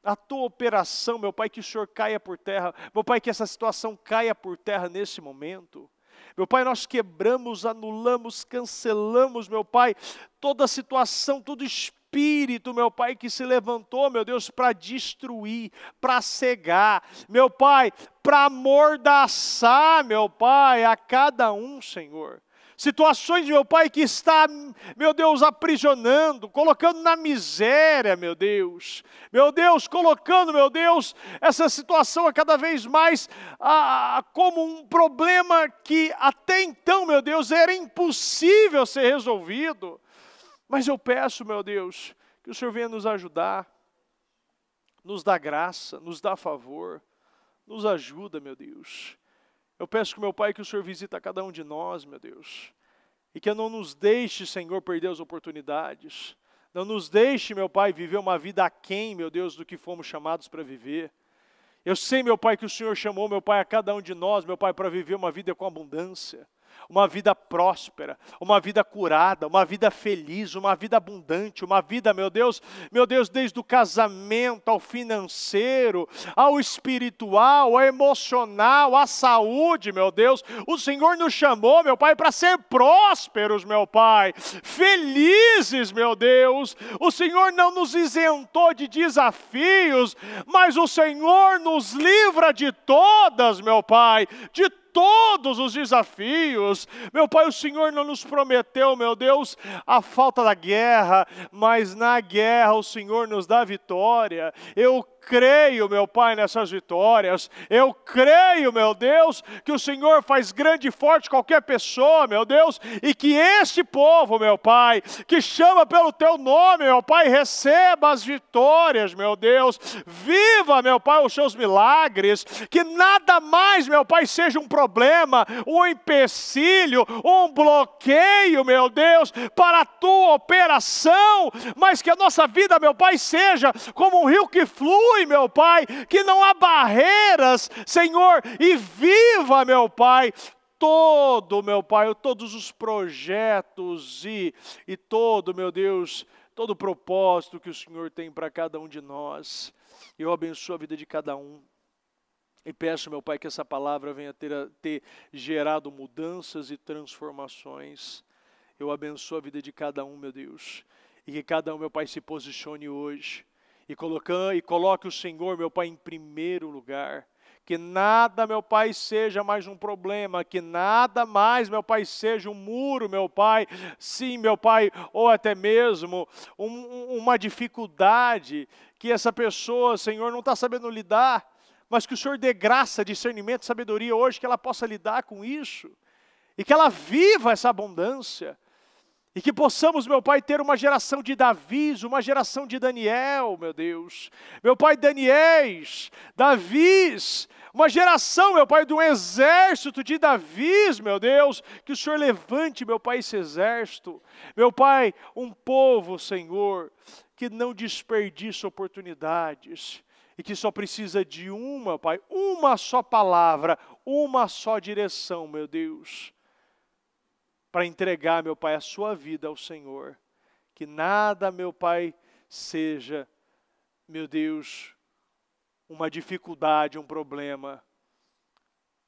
a tua operação, meu Pai, que o Senhor caia por terra, meu Pai, que essa situação caia por terra nesse momento. Meu Pai, nós quebramos, anulamos, cancelamos, meu Pai, toda situação, todo espírito, meu Pai, que se levantou, meu Deus, para destruir, para cegar, meu Pai, para amordaçar, meu Pai, a cada um, Senhor. Situações, meu Pai, que está, meu Deus, aprisionando, colocando na miséria, meu Deus, colocando, meu Deus, essa situação a cada vez mais como um problema que até então, meu Deus, era impossível ser resolvido. Mas eu peço, meu Deus, que o Senhor venha nos ajudar, nos dá graça, nos dá favor, nos ajuda, meu Deus. Eu peço, meu Pai, que o Senhor visita cada um de nós, meu Deus. E que não nos deixe, Senhor, perder as oportunidades. Não nos deixe, meu Pai, viver uma vida aquém, meu Deus, do que fomos chamados para viver. Eu sei, meu Pai, que o Senhor chamou, meu Pai, a cada um de nós, meu Pai, para viver uma vida com abundância. Uma vida próspera, uma vida curada, uma vida feliz, uma vida abundante, uma vida, meu Deus, desde o casamento ao financeiro, ao espiritual, ao emocional, à saúde, meu Deus. O Senhor nos chamou, meu Pai, para ser prósperos, meu Pai, felizes, meu Deus. O Senhor não nos isentou de desafios, mas o Senhor nos livra de todas, meu Pai, de todos os desafios. Meu Pai, o Senhor não nos prometeu, meu Deus, a falta da guerra, mas na guerra o Senhor nos dá vitória. Eu creio, meu Pai, nessas vitórias. Eu creio, meu Deus, que o Senhor faz grande e forte qualquer pessoa, meu Deus, e que este povo, meu Pai, que chama pelo Teu nome, meu Pai, receba as vitórias, meu Deus. Viva, meu Pai, os Seus milagres. Que nada mais, meu Pai, seja um problema, um empecilho, um bloqueio, meu Deus, para a Tua operação, mas que a nossa vida, meu Pai, seja como um rio que flui, meu Pai, que não há barreiras, Senhor, e viva, meu Pai, meu Pai, todos os projetos e todo, meu Deus, todo o propósito que o Senhor tem para cada um de nós. Eu abençoo a vida de cada um. E peço, meu Pai, que essa palavra venha ter gerado mudanças e transformações. Eu abençoo a vida de cada um, meu Deus. E que cada um, meu Pai, se posicione hoje. E coloque o Senhor, meu Pai, em primeiro lugar. Que nada, meu Pai, seja mais um problema. Que nada mais, meu Pai, seja um muro, meu Pai. Sim, meu Pai, ou até mesmo uma dificuldade que essa pessoa, Senhor, não está sabendo lidar. Mas que o Senhor dê graça, discernimento, sabedoria hoje, que ela possa lidar com isso. E que ela viva essa abundância. E que possamos, meu Pai, ter uma geração de Davis, uma geração de Daniel, meu Deus. Meu Pai, Daniéis, Davis, uma geração, meu Pai, de um exército de Davis, meu Deus. Que o Senhor levante, meu Pai, esse exército. Meu Pai, um povo, Senhor, que não desperdiça oportunidades. E que só precisa de Pai, uma só palavra, uma só direção, meu Deus, para entregar, meu Pai, a sua vida ao Senhor. Que nada, meu Pai, seja, meu Deus, uma dificuldade, um problema.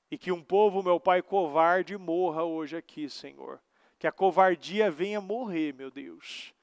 E que um povo, meu Pai, covarde morra hoje aqui, Senhor. Que a covardia venha morrer, meu Deus.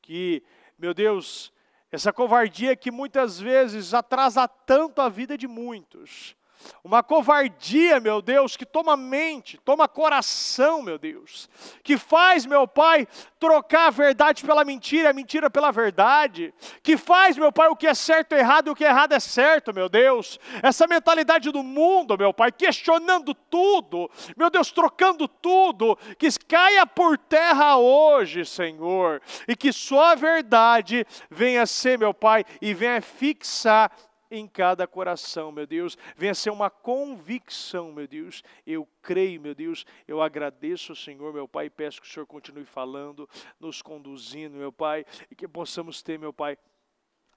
Que, meu Deus, essa covardia que muitas vezes atrasa tanto a vida de muitos. Uma covardia, meu Deus, que toma mente, toma coração, meu Deus. Que faz, meu Pai, trocar a verdade pela mentira, a mentira pela verdade. Que faz, meu Pai, o que é certo é errado e o que é errado é certo, meu Deus. Essa mentalidade do mundo, meu Pai, questionando tudo. Meu Deus, trocando tudo. Que caia por terra hoje, Senhor. E que só a verdade venha ser, meu Pai, e venha fixar em cada coração, meu Deus. Venha ser uma convicção, meu Deus. Eu creio, meu Deus. Eu agradeço ao Senhor, meu Pai, e peço que o Senhor continue falando, nos conduzindo, meu Pai, e que possamos ter, meu Pai,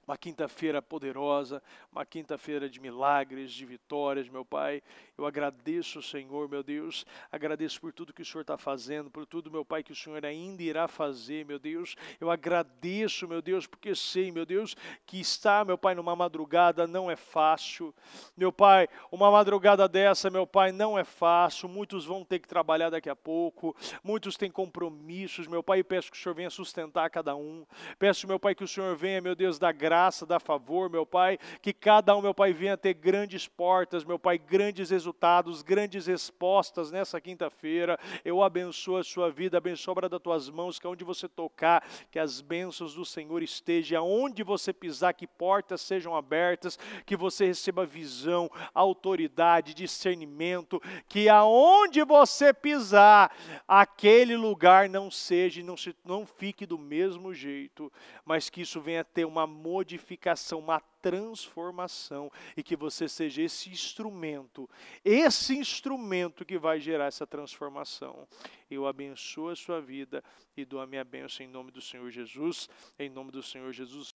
uma quinta-feira poderosa, uma quinta-feira de milagres, de vitórias, meu Pai. Eu agradeço, Senhor, meu Deus. Agradeço por tudo que o Senhor está fazendo, por tudo, meu Pai, que o Senhor ainda irá fazer, meu Deus. Eu agradeço, meu Deus, porque sei, meu Deus, que estar, meu Pai, numa madrugada não é fácil. Meu Pai, uma madrugada dessa, meu Pai, não é fácil. Muitos vão ter que trabalhar daqui a pouco. Muitos têm compromissos, meu Pai, e peço que o Senhor venha sustentar cada um. Peço, meu Pai, que o Senhor venha, meu Deus, dar graça, dar favor, meu Pai, que cada um, meu Pai, venha ter grandes portas, meu Pai, grandes resultados, grandes respostas nessa quinta-feira. Eu abençoo a sua vida, abençoo a obra das tuas mãos, que aonde você tocar, que as bênçãos do Senhor estejam, aonde você pisar, que portas sejam abertas, que você receba visão, autoridade, discernimento, que aonde você pisar, aquele lugar não seja, não fique do mesmo jeito, mas que isso venha ter uma modificação, uma transformação, e que você seja esse instrumento que vai gerar essa transformação. Eu abençoo a sua vida e dou a minha bênção em nome do Senhor Jesus, em nome do Senhor Jesus.